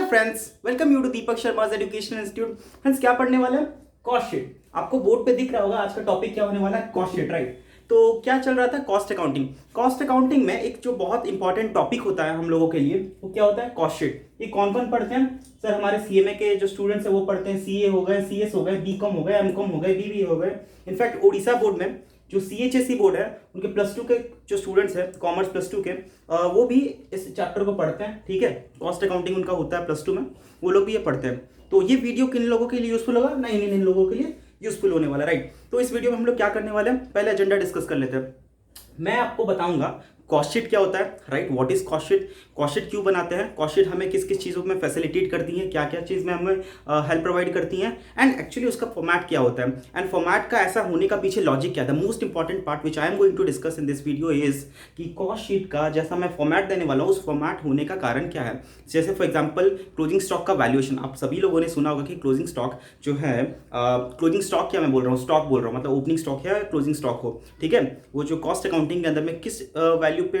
Friends, welcome you to Deepak Sharma's educational institute. Friends, क्या पढ़ने वाले हैं? Cost sheet. आपको बोर्ड पे दिख रहा होगा आज का टॉपिक क्या होने वाला है, कॉस्ट शीट, राइट। तो क्या चल रहा था? Cost accounting. कॉस्ट अकाउंटिंग में एक जो बहुत इंपॉर्टेंट टॉपिक होता है हम लोगों के लिए, वो क्या होता है? Cost sheet. ये कौन कौन पढ़ते हैं सर? हमारे सीएमए के जो स्टूडेंट्स हैं वो पढ़ते हैं। सीए हो गए, सीएस हो गए, बीकॉम हो गए, एमकॉम हो गए, बीबीए हो गए। इनफैक्ट ओडिशा बोर्ड में जो सीएचएसई बोर्ड है, उनके +2 के जो स्टूडेंट्स हैं, कॉमर्स +2 के, वो भी इस चैप्टर को पढ़ते हैं। ठीक है, कॉस्ट अकाउंटिंग उनका होता है +2 में, वो लोग भी ये पढ़ते हैं। तो ये वीडियो किन लोगों के लिए यूजफुल होगा? नहीं, इन लोगों के लिए यूजफुल होने वाला, राइट। तो इस वीडियो में हम लोग क्या करने वाले हैं, पहले एजेंडा डिस्कस कर लेते हैं। मैं आपको बताऊंगा कॉस्ट शीट क्या होता है, right. What is cost sheet, cost sheet क्यों बनाते हैं, कॉस्ट शीट हमें किस किस चीज़ों में फैसिलिटेट करती है, क्या क्या चीज़ में हमें हेल्प प्रोवाइड करती हैं, एंड एक्चुअली उसका फॉर्मेट क्या होता है, एंड फॉर्मेट का ऐसा होने का पीछे लॉजिक क्या था। Most important part which I am going to discuss in this video is कि कॉस्ट शीट का जैसा मैं फॉर्मेट देने वाला हूँ, उस फॉर्मेट होने का कारण क्या है। जैसे फॉर एग्जाम्पल क्लोजिंग स्टॉक का वैल्यूएशन, आप सभी लोगों ने सुना होगा कि क्लोजिंग स्टॉक जो है, क्लोजिंग स्टॉक क्या मैं बोल रहा हूँ, स्टॉक बोल रहा हूँ, मतलब ओपनिंग स्टॉक है, क्लोजिंग स्टॉक हो, ठीक है। वो जो कॉस्ट अकाउंटिंग के अंदर में किस वैल्यू पे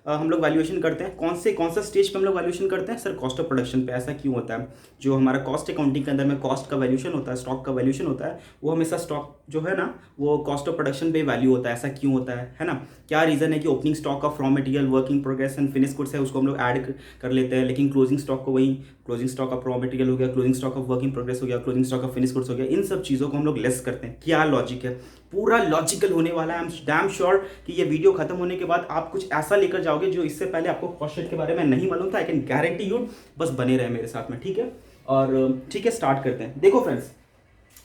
हम लोग वैल्यूएशन करते हैं, कौन सा स्टेज पे हम लोग वैल्यूएशन करते हैं सर? कॉस्ट ऑफ प्रोडक्शन पे। ऐसा क्यों होता है? जो हमारा कॉस्ट अकाउंटिंग के अंदर में कॉस्ट का वैल्यूएशन होता है, स्टॉक का वैल्यूएशन होता है, वो हमेशा स्टॉक जो है ना, वो कॉस्ट ऑफ प्रोडक्शन पे वैल्यू होता है। ऐसा क्यों होता है ना? क्या रीजन है कि opening stock of raw material, working progress and finish goods है, उसको हम लोग ऐड कर लेते हैं, लेकिन क्लोजिंग स्टॉक को वही closing stock of raw material हो गया, closing stock of working progress हो गया, closing stock of finish goods हो गया, इन सब चीज़ों को हम लोग लेस करते हैं। क्या लॉजिक है? पूरा लॉजिकल होने वाला है। आई एम डैम श्योर कि ये वीडियो खत्म होने के बाद आप कुछ ऐसा लेकर जाओगे जो इससे पहले आपको कॉस्ट शीट के बारे में नहीं मालूम था। आई कैन गारंटी यू, बस बने रहे मेरे साथ में, ठीक है। और ठीक है, स्टार्ट करते हैं। देखो फ्रेंड्स,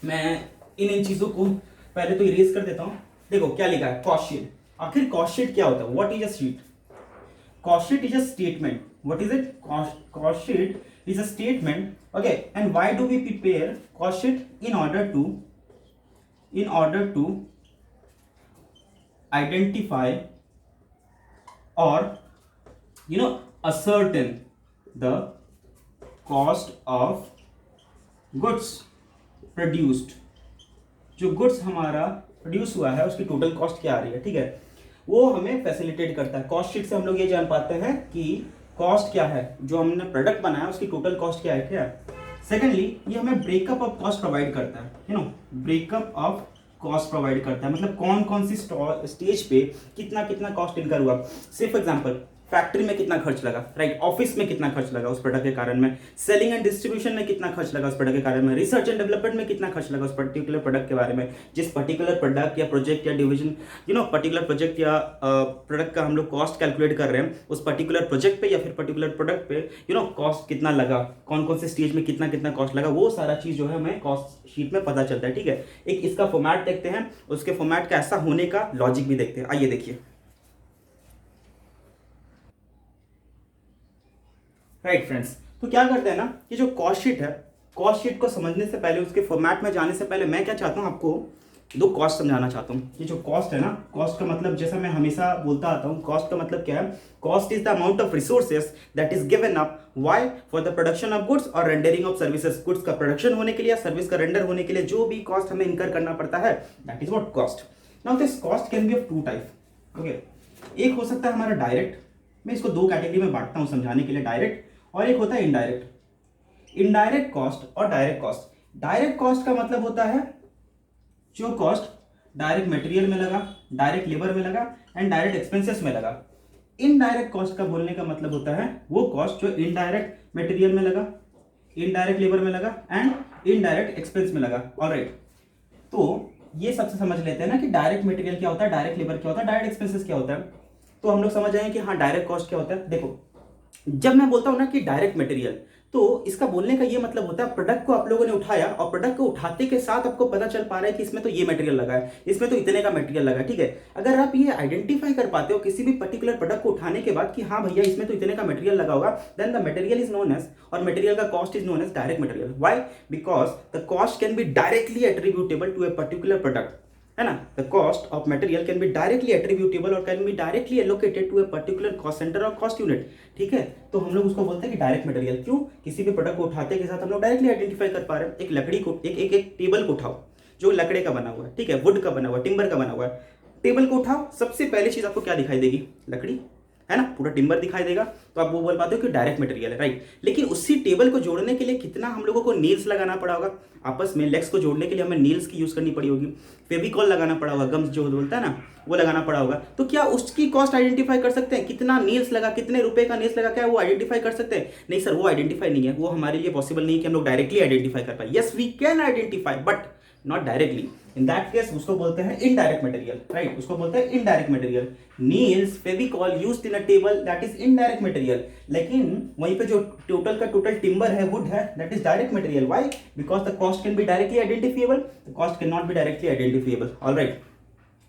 मैं इन चीज़ों को पहले तो इरेज कर देता हूँ। देखो क्या लिखा है, कॉस्ट शीट। आखिर कॉस्ट शीट क्या होता है? What is a sheet? Cost sheet is a statement. What is it? Cost sheet is a statement. Okay, and why do we prepare cost sheet? In order to identify or ascertain the cost of goods produced. जो goods हमारा produce हुआ है उसकी total cost क्या आ रही है, ठीक है, वो हमें फैसिलिटेट करता है। कॉस्ट शीट से हम लोग ये जान पाते हैं कि कॉस्ट क्या है, जो हमने प्रोडक्ट बनाया उसकी टोटल कॉस्ट क्या है, क्या। सेकेंडली, ये हमें ब्रेकअप ऑफ कॉस्ट प्रोवाइड करता है, ब्रेकअप ऑफ कॉस्ट प्रोवाइड करता है, मतलब कौन कौन सी स्टेज पे कितना कितना कॉस्ट इनकर हुआ। से फॉर एग्जाम्पल, फैक्ट्री में कितना खर्च लगा, राइट, ऑफिस में कितना खर्च लगा उस प्रोडक्ट के कारण में, सेलिंग एंड डिस्ट्रीब्यूशन में कितना खर्च लगा उस प्रोडक्ट के कारण में, रिसर्च एंड डेवलपमेंट में कितना खर्च लगा उस पर्टिकुलर प्रोडक्ट के बारे में। जिस पर्टिकुलर प्रोडक्ट या प्रोजेक्ट या डिवीजन, पर्टिकुलर प्रोजेक्ट या प्रोडक्ट का हम लोग कॉस्ट कैलकुलेट कर रहे हैं, उस पर्टिकुलर प्रोजेक्ट पे या फिर पर्टिकुलर प्रोडक्ट पे कॉस्ट कितना लगा, कौन कौन से स्टेज में कितना कितना कॉस्ट लगा, वो सारा चीज जो है हमें कॉस्ट शीट में पता चलता है, ठीक है। एक इसका फॉर्मेट देखते हैं, उसके फॉर्मेट का ऐसा होने का लॉजिक भी देखते हैं। आइए देखिए, राइट फ्रेंड्स। तो क्या करते हैं ना, ये जो कॉस्ट शीट है, कॉस्ट शीट को समझने से पहले, उसके फॉर्मेट में जाने से पहले मैं क्या चाहता हूं, आपको दो कॉस्ट समझाना चाहता हूं। ये जो कॉस्ट है ना, कॉस्ट का मतलब जैसा मैं हमेशा बोलता आता हूं, कॉस्ट का मतलब क्या है? Cost is the amount of resources that is given up, why, for the production of goods और रेंडरिंग ऑफ सर्विसेज। गुड्स का प्रोडक्शन होने के लिए, सर्विस का रेंडर होने के लिए जो भी कॉस्ट हमें इनकर करना पड़ता है, that is what cost. Now this cost can be of two type, okay. एक हो सकता है हमारा डायरेक्ट, मैं इसको दो कैटेगरी में बांटता हूं समझाने के लिए, डायरेक्ट, और एक होता है इनडायरेक्ट। इनडायरेक्ट कॉस्ट और डायरेक्ट कॉस्ट। डायरेक्ट कॉस्ट का मतलब होता है जो कॉस्ट डायरेक्ट मटेरियल में लगा, डायरेक्ट लेबर में लगा एंड डायरेक्ट एक्सपेंसेस में लगा। इनडायरेक्ट कॉस्ट का बोलने का मतलब होता है वो कॉस्ट जो इनडायरेक्ट मटेरियल में लगा, इनडायरेक्ट लेबर में लगा एंड इनडायरेक्ट एक्सपेंस में लगा। ऑलराइट, तो ये सबसे समझ लेते हैं ना कि डायरेक्ट मटेरियल क्या होता है, डायरेक्ट लेबर क्या होता है, डायरेक्ट एक्सपेंसेस क्या होता है। तो हम लोग समझ जाएंगे कि हाँ, डायरेक्ट कॉस्ट क्या होता है। देखो, जब मैं बोलता हूं ना कि डायरेक्ट मटेरियल, तो इसका बोलने का ये मतलब होता है प्रोडक्ट को आप लोगों ने उठाया और प्रोडक्ट को उठाते के साथ आपको पता चल पा रहा है कि इसमें तो ये मटेरियल लगा है, इसमें तो इतने का मटेरियल लगा है, ठीक है। अगर आप ये आइडेंटिफाई कर पाते हो किसी भी पर्टिकुलर प्रोडक्ट को उठाने के बाद कि हाँ भैया इसमें तो इतने का मटेरियल लगा होगा, then the material is known as, और मटेरियल का cost is known as direct material. Why? Because the cost can be directly attributable to a particular product, है ना। The cost of material can be directly attributable और can be directly allocated to a particular cost centre और cost unit, ठीक है। तो हम लोग उसको बोलते हैं कि डायरेक्ट मटेरियल। क्यों? किसी भी प्रोडक्ट को उठाते के साथ हम लोग डायरेक्टली आइडेंटिफाई कर पा रहे हैं। एक लकड़ी को, एक टेबल को उठाओ जो लकड़े का बना हुआ है, ठीक है, वुड का बना हुआ है, टिम्बर का बना हुआ है। टेबल को उठाओ, सबसे पहली चीज आपको क्या दिखाई देगी? लकड़ी। है ना, पूरा टिम्बर दिखाई देगा, तो आप वो बोल पाते हो कि डायरेक्ट मटेरियल है, राइट। लेकिन उसी टेबल को जोड़ने के लिए कितना हम लोगों को नील्स लगाना पड़ा होगा, आपस में लेग्स को जोड़ने के लिए हमें नील्स की यूज़ करनी पड़ी होगी, फेविकॉल लगाना पड़ा होगा, गम्स जो बोलता है ना वो लगाना पड़ा होगा। तो क्या उसकी कॉस्ट आइडेंटिफाई कर सकते हैं, कितना नील्स लगा, कितने रुपए का नील्स लगा, क्या वो आइडेंटिफाई कर सकते हैं? नहीं सर, वो आइडेंटिफाई नहीं है, वो हमारे लिए पॉसिबल नहीं है कि हम लोग डायरेक्टली आइडेंटिफाई कर पाए। Yes we can identify but not directly. In that case उसको बोलते हैं इनडायरेक्ट मटेरियल, राइट, उसको बोलते हैं indirect material. Nails Fevicol used in a table that is indirect material. लेकिन वहीं पे जो टोटल का टोटल टिम्बर है, वुड है, that is direct material. Why? Because the cost can be directly identifiable, the cost can not be directly identifiable. Alright,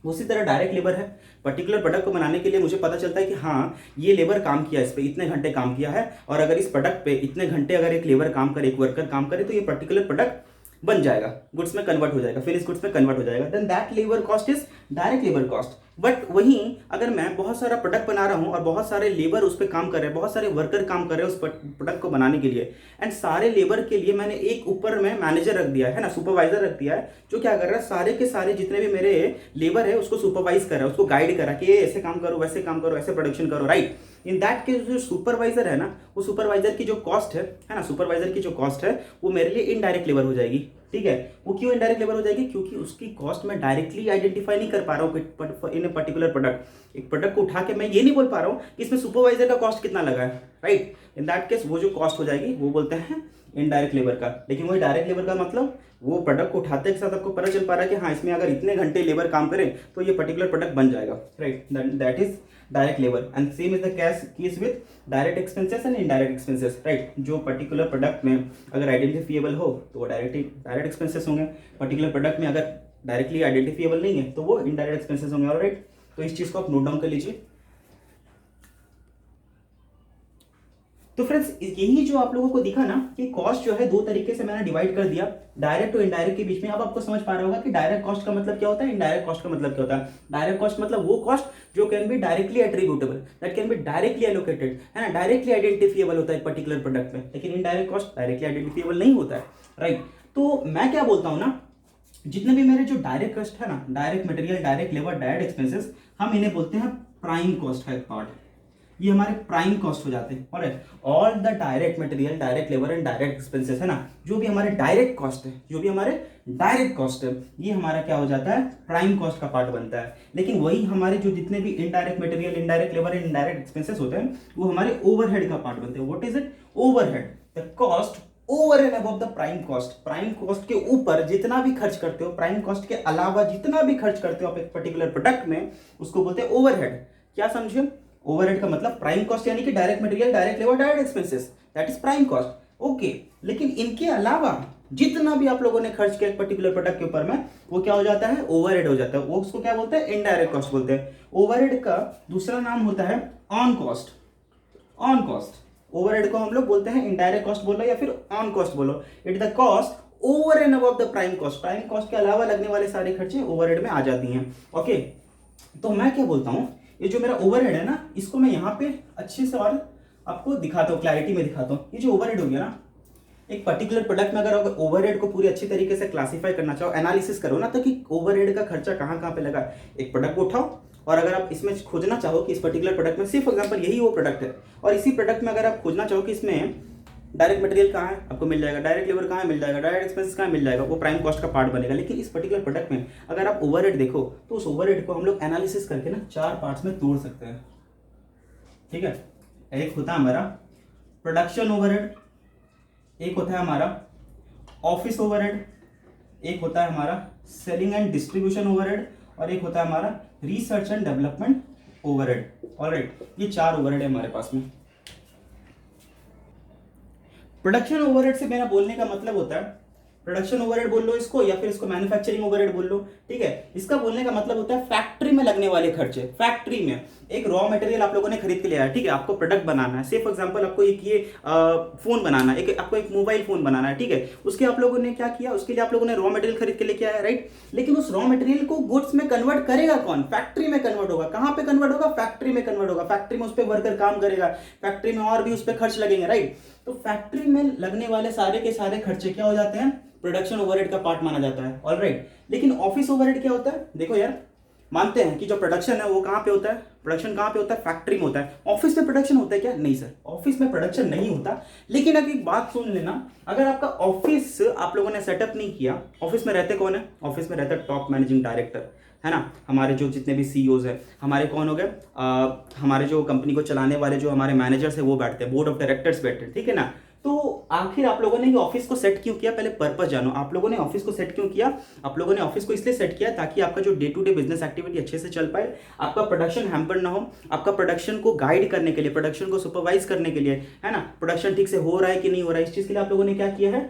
उसी तरह direct labour है, पर्टिकुलर प्रोडक्ट को बनाने के लिए मुझे पता चलता है कि हाँ ये लेबर काम किया, इस पे इतने घंटे काम किया है, और अगर इस प्रोडक्ट पे इतने घंटे अगर एक लेबर काम करे, एक वर्कर काम करे, तो ये पर्टिकुलर प्रोडक्ट बन जाएगा, गुड्स में कन्वर्ट हो जाएगा, फिनिश गुड्स में कन्वर्ट हो जाएगा, then that labour cost is direct labour cost. But वहीं अगर मैं बहुत सारा प्रोडक्ट बना रहा हूँ और बहुत सारे लेबर उस पर काम कर रहे हैं, बहुत सारे वर्कर काम कर रहे हैं उस प्रोडक्ट को बनाने के लिए, एंड सारे लेबर के लिए मैंने एक ऊपर में मैनेजर रख दिया है ना, सुपरवाइजर रख दिया है, जो क्या कर रहा है, सारे के सारे जितने भी मेरे लेबर है उसको सुपरवाइज कर रहा है, उसको गाइड कर रहा है कि ऐसे काम करो, वैसे काम करो, ऐसे प्रोडक्शन करो, राइट। इन दैट केस जो सुपरवाइजर है ना, वो सुपरवाइजर की जो कॉस्ट है ना, सुपरवाइजर की जो कॉस्ट है वो मेरे लिए इनडायरेक्ट लेबर हो जाएगी, ठीक है। वो क्यों इनडायरेक्ट लेबर हो जाएगी? क्योंकि उसकी कॉस्ट मैं डायरेक्टली आइडेंटिफाई नहीं कर पा रहा हूँ इन ए पर्टिकुलर प्रोडक्ट। एक प्रोडक्ट को उठा के मैं ये नहीं बोल पा रहा हूँ कि इसमें सुपरवाइजर का कॉस्ट कितना लगा है, राइट। इन दैट केस वो जो कॉस्ट हो जाएगी वो बोलते हैं इनडायरेक्ट लेबर का। लेकिन वही डायरेक्ट लेबर का मतलब वो प्रोडक्ट को उठाते के साथ आपको पता चल पा रहा है कि हाँ इसमें अगर इतने घंटे लेबर काम करें तो ये पर्टिकुलर प्रोडक्ट बन जाएगा, right, that is direct labour. And same is the case with direct expenses and indirect expenses, right. जो पर्टिकुलर प्रोडक्ट में अगर आइडेंटिफिएबल हो तो वो डायरेक्ट एक्सपेंसेस होंगे, पर्टिकुलर प्रोडक्ट में अगर डायरेक्टली आइडेंटिफिएबल नहीं है तो वो इनडायरेक्ट एक्सपेंसेस होंगे, ऑलराइट। तो इस चीज को आप नोट डाउन कर लीजिए। तो फ्रेंड्स यही जो आप लोगों को दिखा ना कि कॉस्ट जो है दो तरीके से मैंने डिवाइड कर दिया, डायरेक्ट और इनडायरेक्ट के बीच में। अब आपको समझ पा रहा होगा कि डायरेक्ट कॉस्ट का मतलब क्या होता है, इनडायरेक्ट कॉस्ट का मतलब क्या होता है। डायरेक्ट कॉस्ट मतलब वो कॉस्ट जो can be directly attributable, that can be directly allocated, है ना, डायरेक्टली आइडेंटिफिएबल होता है पर्टिकुलर प्रोडक्ट में। लेकिन इनडायरेक्ट कॉस्ट डायरेक्टली आइडेंटिफिएबल नहीं होता है, राइट। तो मैं क्या बोलता हूँ ना, जितने भी मेरे जो डायरेक्ट कॉस्ट है ना, direct material, direct labour, direct expenses, हम इन्हें बोलते हैं प्राइम कॉस्ट का एक पार्ट। ये हमारे प्राइम कॉस्ट हो जाते हैं, alright. All the direct material, direct labour and direct expenses, है ना, जो भी हमारे डायरेक्ट कॉस्ट है, जो भी हमारे डायरेक्ट कॉस्ट है, ये हमारा क्या हो जाता है, प्राइम कॉस्ट का पार्ट बनता है। लेकिन वही हमारे जो जितने भी indirect material, indirect labour and indirect expenses होते हैं वो हमारे ओवरहेड का पार्ट बनते हैं। What is it? Overhead, the cost over and above the prime cost. Prime cost के ऊपर जितना भी खर्च करते हो, प्राइम कॉस्ट के अलावा जितना भी खर्च करते हो आप एक पर्टिकुलर प्रोडक्ट में, उसको बोलते हैं ओवरहेड। क्या समझे? ओवरहेड का मतलब प्राइम कॉस्ट यानी कि direct material, direct labour, direct expenses, that is prime cost, okay. लेकिन इनके अलावा जितना भी आप लोगों ने खर्च किया एक पर्टिकुलर प्रोडक्ट के ऊपर में, वो क्या हो जाता है, ओवरहेड हो जाता है। वो उसको क्या बोलते हैं, इनडायरेक्ट कॉस्ट बोलते हैं। ओवरहेड का दूसरा नाम होता है on cost. On cost, overhead को हम लोग बोलते हैं इनडायरेक्ट कॉस्ट बोलो या फिर ऑन कॉस्ट बोलो। It the cost over and above the prime cost. Prime cost के अलावा लगने वाले सारे खर्चे ओवरहेड में आ जाती हैं, ओके। तो मैं क्या बोलता हूं, ये जो मेरा ओवरहेड है ना, इसको मैं यहाँ पे अच्छे से और आपको दिखाता हूँ, क्लैरिटी में दिखाता हूँ। ये जो ओवरहेड हो गया ना, एक पर्टिकुलर प्रोडक्ट में अगर ओवरहेड को पूरी अच्छी तरीके से क्लासिफाई करना चाहो, एनालिसिस करो ना, तो कि ओवरहेड का खर्चा कहाँ कहाँ पे लगा। एक प्रोडक्ट को उठाओ और अगर आप इसमें खोजना चाहो कि इस पर्टिकुलर प्रोडक्ट में, सिर्फ एग्जांपल यही वो प्रोडक्ट है, और इसी प्रोडक्ट में अगर आप खोजना चाहो कि इसमें डायरेक्ट मटेरियल कहाँ है, आपको मिल जाएगा, डायरेक्ट लेबर कहाँ है, मिल जाएगा, डायरेक्ट एक्सपेंसेस कहाँ मिल जाएगा, वो प्राइम कॉस्ट का पार्ट बनेगा। लेकिन इस पर्टिकुलर प्रोडक्ट में अगर आप ओवरहेड देखो तो उस ओवरहेड को हम लोग एनालिसिस करके ना 4 पार्ट्स में तोड़ सकते हैं, ठीक है। एक होता है हमारा प्रोडक्शन ओवरहेड, एक होता है हमारा ऑफिस ओवरहेड, एक होता है हमारा सेलिंग एंड डिस्ट्रीब्यूशन ओवरहेड, और एक होता है हमारा research and development overhead, alright. ये 4 ओवरहेड है हमारे पास में। प्रोडक्शन ओवरहेड से मेरा बोलने का मतलब होता है, प्रोडक्शन ओवरहेड बोल लो इसको या फिर इसको मैन्युफैक्चरिंग ओवरहेड बोल लो, ठीक है। इसका बोलने का मतलब होता है फैक्ट्री में लगने वाले खर्चे। फैक्ट्री में एक रॉ मटेरियल आप लोगों ने खरीद के लिया है, ठीक है, आपको प्रोडक्ट बनाना है, से फॉर एग्जांपल आपको एक ये फोन बनाना है, आपको एक मोबाइल फोन बनाना है, ठीक है। उसके आप लोगों ने क्या किया, उसके लिए आप लोगों ने रॉ मटेरियल खरीद के लेके आया, राइट। लेकिन उस रॉ मटेरियल को गुड्स में कन्वर्ट करेगा कौन? फैक्ट्री में कन्वर्ट होगा। कहाँ पे कन्वर्ट होगा? फैक्ट्री में कन्वर्ट होगा। फैक्ट्री में उस पर वर्कर काम करेगा, फैक्ट्री में और भी उस पर खर्च लगेंगे, राइट। तो फैक्ट्री में लगने वाले सारे के सारे खर्चे क्या हो जाते हैं, प्रोडक्शन ओवरहेड का पार्ट माना जाता है, ऑलराइट। लेकिन ऑफिस ओवरहेड क्या होता है? देखो यार, मानते हैं कि जो प्रोडक्शन है वो कहाँ पे होता है, प्रोडक्शन कहाँ पे होता है, फैक्ट्री में होता है। ऑफिस में प्रोडक्शन होता है क्या? नहीं सर, ऑफिस में प्रोडक्शन नहीं होता। लेकिन अगर एक बात सुन लेना, अगर आपका ऑफिस आप लोगों ने सेटअप नहीं किया, ऑफिस में रहते कौन है? ऑफिस में रहता है टॉप मैनेजिंग डायरेक्टर, है ना। हमारे जो जितने भी सीईओज हैं, हमारे कौन हो गए, हमारे जो कंपनी को चलाने वाले जो हमारे मैनेजर्स है वो बैठते हैं, बोर्ड ऑफ डायरेक्टर्स बैठते हैं, ठीक है ना। तो आखिर आप लोगों ने ये ऑफिस को सेट क्यों किया? पहले पर्पस जानो, आप लोगों ने ऑफिस को सेट क्यों किया? आप लोगों ने ऑफिस को इसलिए सेट किया ताकि आपका जो day to day business activity अच्छे से चल पाए, आपका प्रोडक्शन हैम्पर ना हो, आपका प्रोडक्शन को गाइड करने के लिए, प्रोडक्शन को सुपरवाइज करने के लिए, है ना। प्रोडक्शन ठीक से हो रहा है कि नहीं हो रहा है, इस चीज के लिए आप लोगों ने क्या किया है?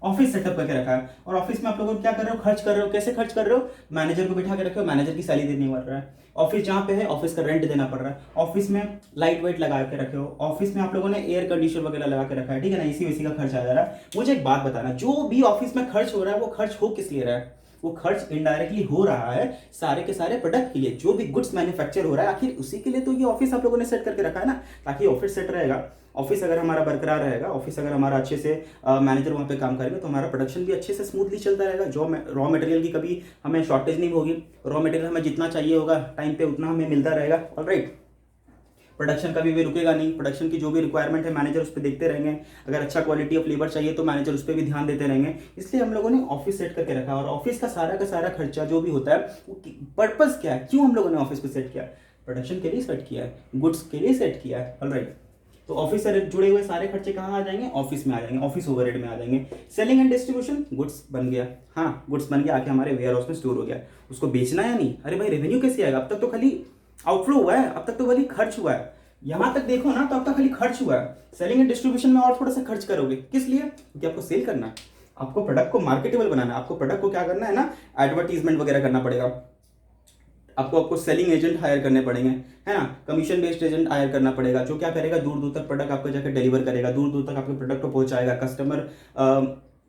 ऑफिस सेटअप करके रखा है। और ऑफिस में आप लोग क्या कर रहे हो? खर्च कर रहे हो। कैसे खर्च कर रहे हो? मैनेजर को बिठा के रखे हो, मैनेजर की सैलरी देनी पड़ रहा है। ऑफिस जहाँ पे है, ऑफिस का रेंट देना पड़ रहा है। ऑफिस में लाइट वाइट लगा के रखे हो, ऑफिस में आप लोगों ने एयर कंडीशनर वगैरह लगा के रखा है, ठीक है ना। इसी वैसी का खर्च आ जा रहा है। मुझे एक बात बताना, जो भी ऑफिस में खर्च हो रहा है वो खर्च हो किस लिए रहा है? वो खर्च इनडायरेक्टली हो रहा है सारे के सारे प्रोडक्ट के लिए, जो भी गुड्स मैन्युफैक्चर हो रहा है, आखिर उसी के लिए तो ये ऑफिस आप लोगों ने सेट करके रखा है ना, ताकि ऑफिस सेट रहेगा। ऑफिस अगर हमारा बरकरार रहेगा, ऑफिस अगर हमारा अच्छे से मैनेजर वहाँ पे काम करेंगे, तो हमारा प्रोडक्शन भी अच्छे से स्मूथली चलता रहेगा। जो रॉ मटेरियल की कभी हमें शॉर्टेज नहीं होगी, रॉ मटेरियल हमें जितना चाहिए होगा टाइम पे उतना हमें मिलता रहेगा। ऑलराइट, प्रोडक्शन कभी भी रुकेगा नहीं। प्रोडक्शन की जो भी रिक्वायरमेंट है मैनेजर उस पर देखते रहेंगे। अगर अच्छा क्वालिटी ऑफ लेबर चाहिए तो मैनेजर उस पर भी ध्यान देते रहेंगे। इसलिए हम लोगों ने ऑफिस सेट करके रखा। और ऑफिस का सारा खर्चा जो भी होता है, वो पर्पज क्या है, क्यों हम लोगों ने ऑफिस को सेट किया? प्रोडक्शन के लिए सेट किया है, गुड्स के लिए सेट किया है। ऑलराइट, तो ऑफिस से जुड़े हुए सारे खर्चे कहाँ आ जाएंगे? ऑफिस में आ जाएंगे, ऑफिस ओवरहेड में आ जाएंगे। सेलिंग एंड डिस्ट्रीब्यूशन, गुड्स बन गया, हाँ गुड्स बन गया, आके हमारे वेयर हाउस में स्टोर हो गया, उसको बेचना या नहीं? अरे भाई रेवेन्यू कैसे आएगा? अब तक तो खाली आउटफ्लो हुआ है, अब तक तो खाली खर्च हुआ है। यहां तक देखो ना तो अब तक खाली खर्च हुआ है। सेलिंग एंड डिस्ट्रीब्यूशन में और थोड़ा सा खर्च करोगे, किस लिए? क्योंकि आपको सेल करना है, आपको प्रोडक्ट को मार्केटेबल बनाना है, आपको प्रोडक्ट को क्या करना है ना, एडवर्टीजमेंट वगैरह करना पड़ेगा। आपको सेलिंग एजेंट हायर करने पड़ेंगे, है ना। कमीशन बेस्ड एजेंट हायर करना पड़ेगा, जो क्या करेगा, दूर दूर तक प्रोडक्ट आपको जाकर डिलीवर करेगा, दूर दूर तक आपके प्रोडक्ट को पहुंचाएगा। कस्टमर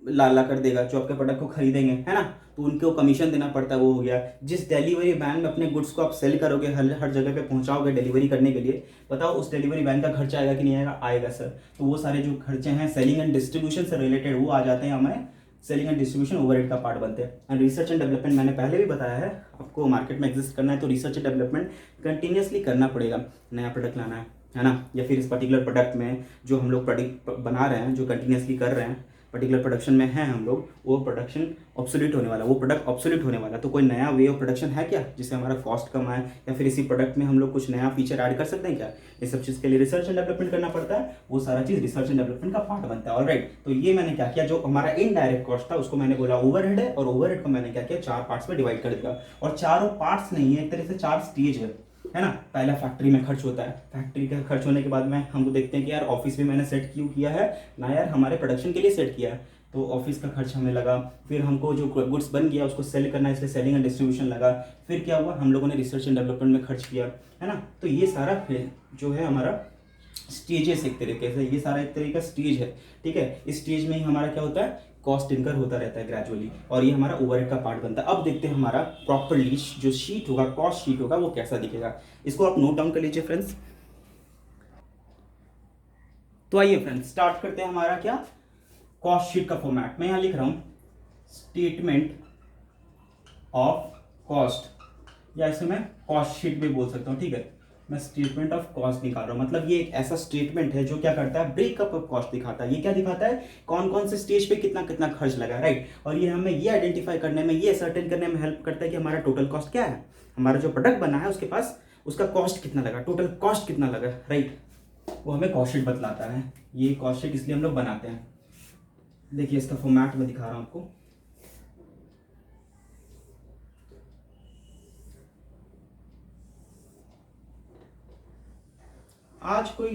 ला कर देगा जो आपके प्रोडक्ट को खरीदेंगे, है ना। तो उनको कमीशन देना पड़ता है, वो हो गया। जिस डिलीवरी वैन में अपने गुड्स को आप सेल करोगे, हर जगह पे पहुंचाओगे डिलीवरी करने के लिए, बताओ उस डिलीवरी वैन का खर्चा आएगा कि नहीं आएगा? आएगा सर। तो वो सारे जो खर्चे हैं सेलिंग एंड डिस्ट्रीब्यूशन से रिलेटेड, वो आ जाते हैं हमें सेलिंग एंड डिस्ट्रीब्यूशन ओवरहेड का पार्ट बनते हैं। एंड रिसर्च एंड डेवलपमेंट मैंने पहले भी बताया है, आपको मार्केट में एग्जिस्ट करना है तो रिसर्च एंड डेवलपमेंट कंटिन्यूसली करना पड़ेगा। नया प्रोडक्ट लाना है ना, या फिर इस पर्टिकुलर प्रोडक्ट में जो हम लोग प्रोडक्ट बना रहे हैं, जो कंटिन्यूसली कर रहे हैं, पर्टिकुलर प्रोडक्शन में हैं हम लोग, वो प्रोडक्शन ऑब्सोल्यूट होने वाला, वो प्रोडक्ट ऑब्सोल्यूट होने वाला। तो कोई नया वे ऑफ प्रोडक्शन है क्या जिससे हमारा कॉस्ट कम आए, या फिर इसी प्रोडक्ट में हम लोग कुछ नया फीचर ऐड कर सकते हैं क्या? ये सब चीज़ के लिए रिसर्च एंड डेवलपमेंट करना पड़ता है, वो सारा चीज़ रिसर्च एंड डेवलपमेंट का पार्ट बनता है। ऑलराइट, तो ये मैंने क्या किया, जो हमारा इनडायरेक्ट कॉस्ट था उसको मैंने बोला ओवरहेड है, और ओवरहेड को मैंने क्या किया, 4 पार्ट्स में डिवाइड कर दिया। और चारों पार्ट्स नहीं है, एक तरह से 4 स्टेज है ना। पहला फैक्ट्री में खर्च होता है, फैक्ट्री का खर्च होने के बाद में हमको देखते हैं कि यार ऑफिस में मैंने सेट क्यों किया है ना, यार हमारे प्रोडक्शन के लिए सेट किया है, तो ऑफिस का खर्च हमें लगा। फिर हमको जो गुड्स बन गया उसको सेल करना है, इसलिए सेलिंग एंड डिस्ट्रीब्यूशन लगा। फिर क्या हुआ, हम लोगों ने रिसर्च एंड डेवलपमेंट में खर्च किया, है ना। तो ये सारा जो है हमारा स्टेजेस, एक तरीके से ये सारा एक तरीके का स्टेज है, ठीक है। इस स्टेज में ही हमारा क्या होता है, कॉस्ट इनकर होता रहता है ग्रेजुअली, और ये हमारा ओवरहेड का पार्ट बनता है। अब देखते हैं हमारा प्रॉपरली जो शीट होगा, कॉस्ट शीट होगा, वो कैसा दिखेगा। इसको आप नोट डाउन कर लीजिए फ्रेंड्स। तो आइए फ्रेंड्स स्टार्ट करते हैं हमारा क्या, कॉस्ट शीट का फॉर्मेट। मैं यहां लिख रहा हूं स्टेटमेंट ऑफ कॉस्ट, या इसे मैं कॉस्ट शीट भी बोल सकता हूं, ठीक है। मैं स्टेटमेंट ऑफ कॉस्ट निकाल रहा हूं, मतलब ये एक ऐसा स्टेटमेंट है जो क्या करता है, ब्रेकअप ऑफ कॉस्ट दिखाता है। ये क्या दिखाता है, कौन कौन से स्टेज पे कितना कितना खर्च लगा, राइट। और ये हमें ये आइडेंटिफाई करने में, ये सर्टेन करने में हेल्प करता है कि हमारा टोटल कॉस्ट क्या है, हमारा जो प्रोडक्ट बना है उसके पास उसका कॉस्ट कितना लगा, टोटल कॉस्ट कितना लगा, राइट। वो हमें कॉस्ट शीट बतलाता है। ये कॉस्ट शीट इसलिए हम लोग बनाते हैं। देखिए इसका फॉर्मेट मैं दिखा रहा हूं आपको। आज कोई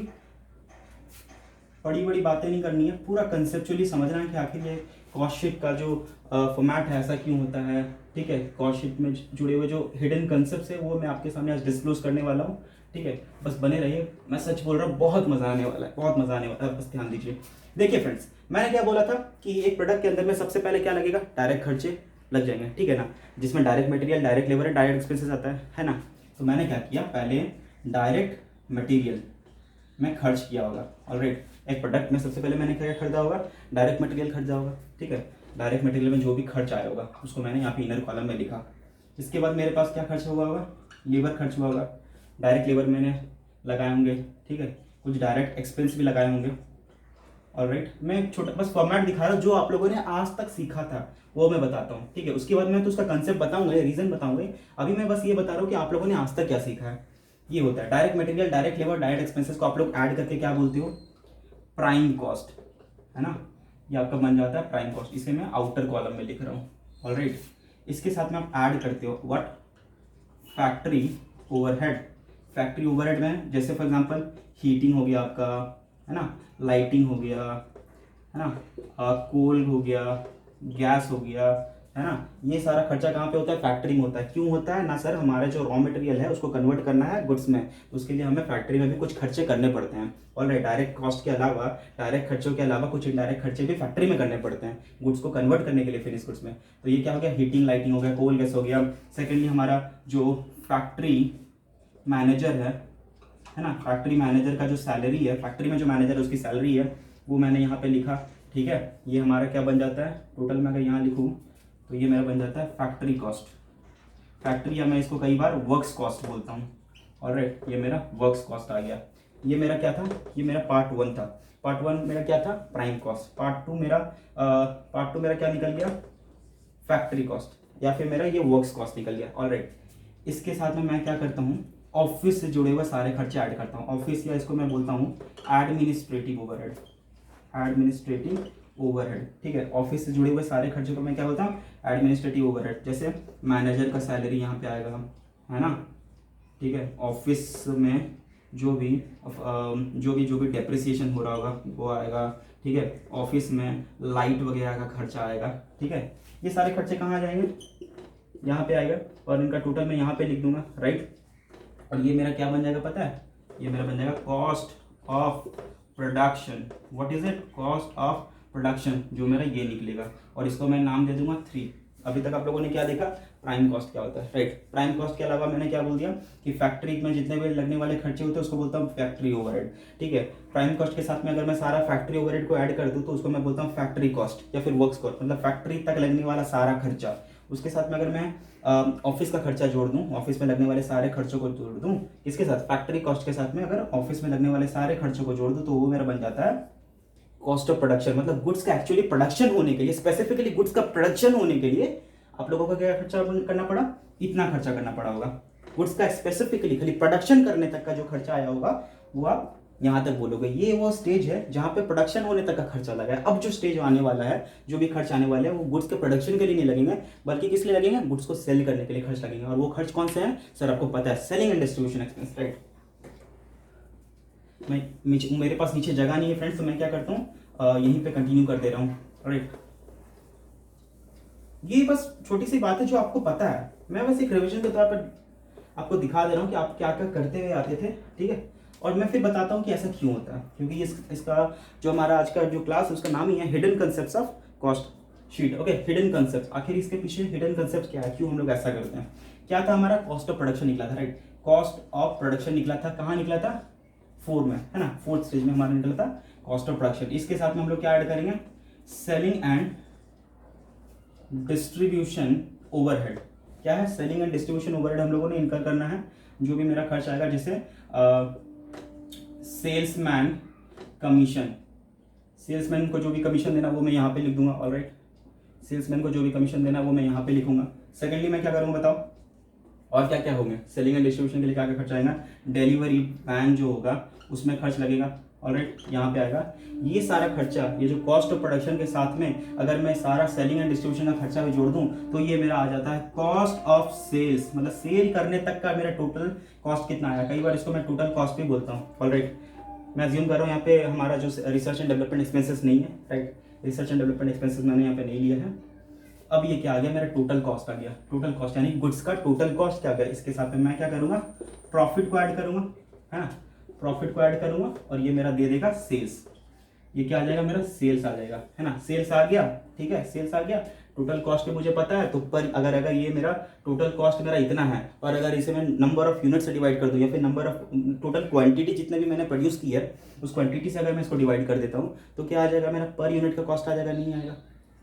बड़ी बड़ी बातें नहीं करनी है, पूरा कंसेप्चुअली समझना है कि आखिर ये कॉस्ट शीट का जो फॉर्मेट है ऐसा क्यों होता है, ठीक है। कॉस्ट शीट में जुड़े हुए जो हिडन कंसेप्ट है वो मैं आपके सामने आज डिस्क्लोज करने वाला हूँ, ठीक है। बस बने रहिए, मैं सच बोल रहा हूँ, बहुत मजा आने वाला है, बहुत मजा आने वाला है, बस ध्यान दीजिए। देखिए फ्रेंड्स, मैंने क्या बोला था कि एक प्रोडक्ट के अंदर में सबसे पहले क्या लगेगा, डायरेक्ट खर्चे लग जाएंगे, ठीक है ना, जिसमें direct material, direct labour, direct expenses आता है ना। तो मैंने क्या किया, पहले डायरेक्ट मटेरियल में खर्च किया होगा। ऑलराइट, एक प्रोडक्ट में सबसे पहले मैंने क्या खरीदा होगा, डायरेक्ट मटेरियल खरीदा होगा, ठीक है। डायरेक्ट मटेरियल में जो भी खर्च आया होगा उसको मैंने यहाँ पे इनर कॉलम में लिखा, इसके बाद मेरे पास क्या खर्च हुआ होगा, लेबर खर्च हुआ होगा, डायरेक्ट लेबर मैंने लगाए होंगे, ठीक है, कुछ डायरेक्ट एक्सपेंस भी लगाए होंगे। ऑलराइट, मैं एक छोटा बस फॉर्मेट दिखा रहा हूँ, जो आप लोगों ने आज तक सीखा था वो मैं बताता हूँ, ठीक है। उसके बाद मैं तो उसका कंसेप्ट बताऊंगा, रीजन बताऊंगा। अभी मैं बस ये बता रहा हूँ कि आप लोगों ने आज तक क्या सीखा है। ये होता है direct material, direct labour, direct expenses को आप लोग ऐड करके क्या बोलते हो, प्राइम कॉस्ट, है ना। ये आपका बन जाता है प्राइम कॉस्ट। इसे मैं आउटर कॉलम में लिख रहा हूँ। ऑलराइट, इसके साथ में आप ऐड करते हो what, factory overhead. Factory overhead में जैसे फॉर एग्जांपल हीटिंग हो गया आपका, है ना, लाइटिंग हो गया, है ना, कोल हो गया, गैस हो गया, है ना। ये सारा खर्चा कहाँ पे होता है, फैक्ट्री में होता है। क्यों होता है ना सर, हमारे जो रॉ मटेरियल है उसको कन्वर्ट करना है गुड्स में, उसके लिए हमें फैक्ट्री में भी कुछ खर्चे करने पड़ते हैं। ऑलराइट, डायरेक्ट कॉस्ट के अलावा, डायरेक्ट खर्चों के अलावा कुछ इनडायरेक्ट खर्चे भी फैक्ट्री में करने पड़ते हैं गुड्स को कन्वर्ट करने के लिए, फिनिश गुड्स में। तो ये क्या हो गया, हीटिंग लाइटिंग हो गया, कोल गैस हो गया। सेकेंडली हमारा जो फैक्ट्री मैनेजर है ना, फैक्ट्री मैनेजर का जो सैलरी है, फैक्ट्री में जो मैनेजर है उसकी सैलरी है, वो मैंने यहाँ पे लिखा, ठीक है। ये हमारा क्या बन जाता है, टोटल में अगर यहाँ लिखूँ तो ये मेरा बन जाता है फैक्ट्री कॉस्ट। फैक्ट्री, या मैं इसको कई बार वर्क्स कॉस्ट बोलता हूँ। ऑलराइट, ये मेरा वर्क्स कॉस्ट आ गया। ये मेरा क्या था, ये मेरा पार्ट 1 था। पार्ट 1 मेरा क्या था, प्राइम कॉस्ट। पार्ट 2 मेरा क्या निकल गया, फैक्ट्री कॉस्ट, या फिर मेरा ये वर्क्स कॉस्ट निकल गया। ऑलराइट, इसके साथ में मैं क्या करता हूँ, ऑफिस से जुड़े हुए सारे खर्चे ऐड करता हूँ। ऑफिस, या इसको मैं बोलता हूँ एडमिनिस्ट्रेटिव ओवरहेड, एडमिनिस्ट्रेटिव ओवरहेड, ठीक है। ऑफिस से जुड़े हुए सारे खर्चों को मैं क्या बोलता हूँ, एडमिनिस्ट्रेटिव ओवरहेड। जैसे मैनेजर का सैलरी यहाँ पे आएगा, है ना, ठीक है। ऑफिस में जो भी डेप्रिसिएशन हो रहा होगा वो आएगा, ठीक है। ऑफिस में लाइट वगैरह का खर्चा आएगा, ठीक है। ये सारे खर्चे कहाँ आ जाएंगे, यहाँ पे आएगा, और इनका टोटल मैं यहाँ पे लिख दूंगा, राइट। और ये मेरा क्या बन जाएगा पता है, ये मेरा बन जाएगा cost of production. What is it, cost of production, जो मेरा ये निकलेगा। और इसको मैं नाम दे दूंगा 3। अभी तक आप लोगों ने क्या देखा, प्राइम कॉस्ट क्या होता है, राइट। प्राइम कॉस्ट के अलावा मैंने क्या बोल दिया कि फैक्ट्री में जितने भी लगने वाले खर्चे होते हैं उसको बोलता हूँ फैक्ट्री ओवरहेड, ठीक है। प्राइम कॉस्ट के साथ में अगर मैं सारा फैक्ट्री ओवरहेड को ऐड कर दूँ तो उसको मैं बोलता हूँ फैक्ट्री कॉस्ट, या फिर वर्क्स कॉस्ट, मतलब फैक्ट्री तक लगने वाला सारा खर्चा। उसके साथ में अगर मैं ऑफिस का खर्चा जोड़ दूं, ऑफिस में लगने वाले सारे खर्चों को जोड़ दूं, इसके साथ फैक्ट्री कॉस्ट के साथ में अगर ऑफिस में लगने वाले सारे खर्चों को जोड़ दूं, तो वो मेरा बन जाता है कॉस्ट ऑफ प्रोडक्शन। मतलब गुड्स का एक्चुअली प्रोडक्शन होने के लिए, स्पेसिफिकली गुड्स का प्रोडक्शन होने के लिए आप लोगों को क्या खर्चा करना पड़ा, इतना खर्चा करना पड़ा होगा। गुड्स का स्पेसिफिकली खाली प्रोडक्शन करने तक का जो खर्चा आया होगा वो आप यहाँ तक बोलोगे। ये वो स्टेज है जहाँ पे प्रोडक्शन होने तक का खर्चा लगा है। अब जो स्टेज आने वाला है, जो भी खर्च आने वाले हैं, वो गुड्स के प्रोडक्शन के लिए नहीं लगेंगे, बल्कि किस लिए लगेंगे, गुड्स को सेल करने के लिए खर्च लगेंगे। और वो खर्च कौन से हैं सर, आपको पता है, selling and distribution expense, right. मेरे पास नीचे जगह नहीं है फ्रेंड्स, तो मैं क्या करता हूँ, यहीं पे कंटिन्यू कर दे रहा हूँ, राइट। ये बस छोटी सी बात है जो आपको पता है, मैं बस एक रिविजन के तौर पर आपको दिखा दे रहा हूँ कि आप क्या क्या करते हुए आते थे, ठीक है। और मैं फिर बताता हूँ कि ऐसा क्यों होता है, क्योंकि इसका जो हमारा आज का जो क्लास है उसका नाम ही है hidden concepts of cost sheet. Okay, hidden concept, आखिर इसके पीछे हिडन कंसेप्ट क्या है, क्यों हम लोग ऐसा करते हैं। क्या था हमारा, कॉस्ट ऑफ प्रोडक्शन निकला था, राइट। कॉस्ट ऑफ प्रोडक्शन निकला था, कहाँ निकला था, 4 में, है ना, 4th स्टेज में हमारा निकला था कॉस्ट ऑफ प्रोडक्शन। इसके साथ में हम लोग क्या ऐड करेंगे, सेलिंग एंड डिस्ट्रीब्यूशन ओवरहेड। क्या है, सेलिंग एंड डिस्ट्रीब्यूशन ओवरहेड हम लोगों ने इनकर करना है। जो भी मेरा खर्च आएगा, जैसे सेल्समैन कमीशन, सेल्समैन को जो भी कमीशन देना वो मैं यहाँ पे लिख दूंगा, ऑलराइट। सेल्समैन को जो भी कमीशन देना वो मैं यहाँ पे लिखूंगा। सेकेंडली मैं क्या करूँगा बताओ, और क्या क्या होंगे, सेलिंग एंड डिस्ट्रीब्यूशन के लिए क्या क्या खर्च आएगा, डिलीवरी वैन जो होगा उसमें खर्च लगेगा, ऑलराइट, यहाँ पे आएगा। ये सारा खर्चा, ये जो कॉस्ट ऑफ प्रोडक्शन के साथ में अगर मैं सारा सेलिंग एंड डिस्ट्रीब्यूशन का खर्चा भी जोड़ दूं तो ये मेरा आ जाता है कॉस्ट ऑफ सेल्स। मतलब सेल करने तक का मेरा टोटल कॉस्ट कितना आया, कई बार इसको मैं टोटल कॉस्ट भी बोलता हूँ, ऑलराइट। मैं अज्यूम कर रहा हूँ यहाँ पे हमारा जो रिसर्च एंड डेवलपमेंट एक्सपेंसेस नहीं है, right. Research and development expenses मैंने यहाँ पे नहीं लिया है। अब ये क्या आ गया, मेरा टोटल कॉस्ट आ गया। टोटल कॉस्ट यानी गुड्स का टोटल कॉस्ट क्या गया, इसके साथ में मैं क्या करूँगा, प्रॉफिट को ऐड करूँगा, है ना, प्रॉफिट को ऐड करूँगा, और ये मेरा दे देगा सेल्स। ये क्या आ जाएगा, मेरा सेल्स आ जाएगा, है ना, सेल्स आ गया, ठीक है, सेल्स आ गया। टोटल कॉस्ट मुझे पता है, तो पर अगर ये मेरा टोटल कॉस्ट मेरा इतना है, और अगर इसे मैं नंबर ऑफ यूनिट से डिवाइड कर दूं, या फिर नंबर ऑफ टोटल क्वांटिटी जितने भी मैंने प्रोड्यूस की है उस क्वांटिटी से अगर मैं इसको डिवाइड कर देता हूँ, तो क्या आ जाएगा, मेरा पर यूनिट का कॉस्ट आ जाएगा, नहीं आएगा,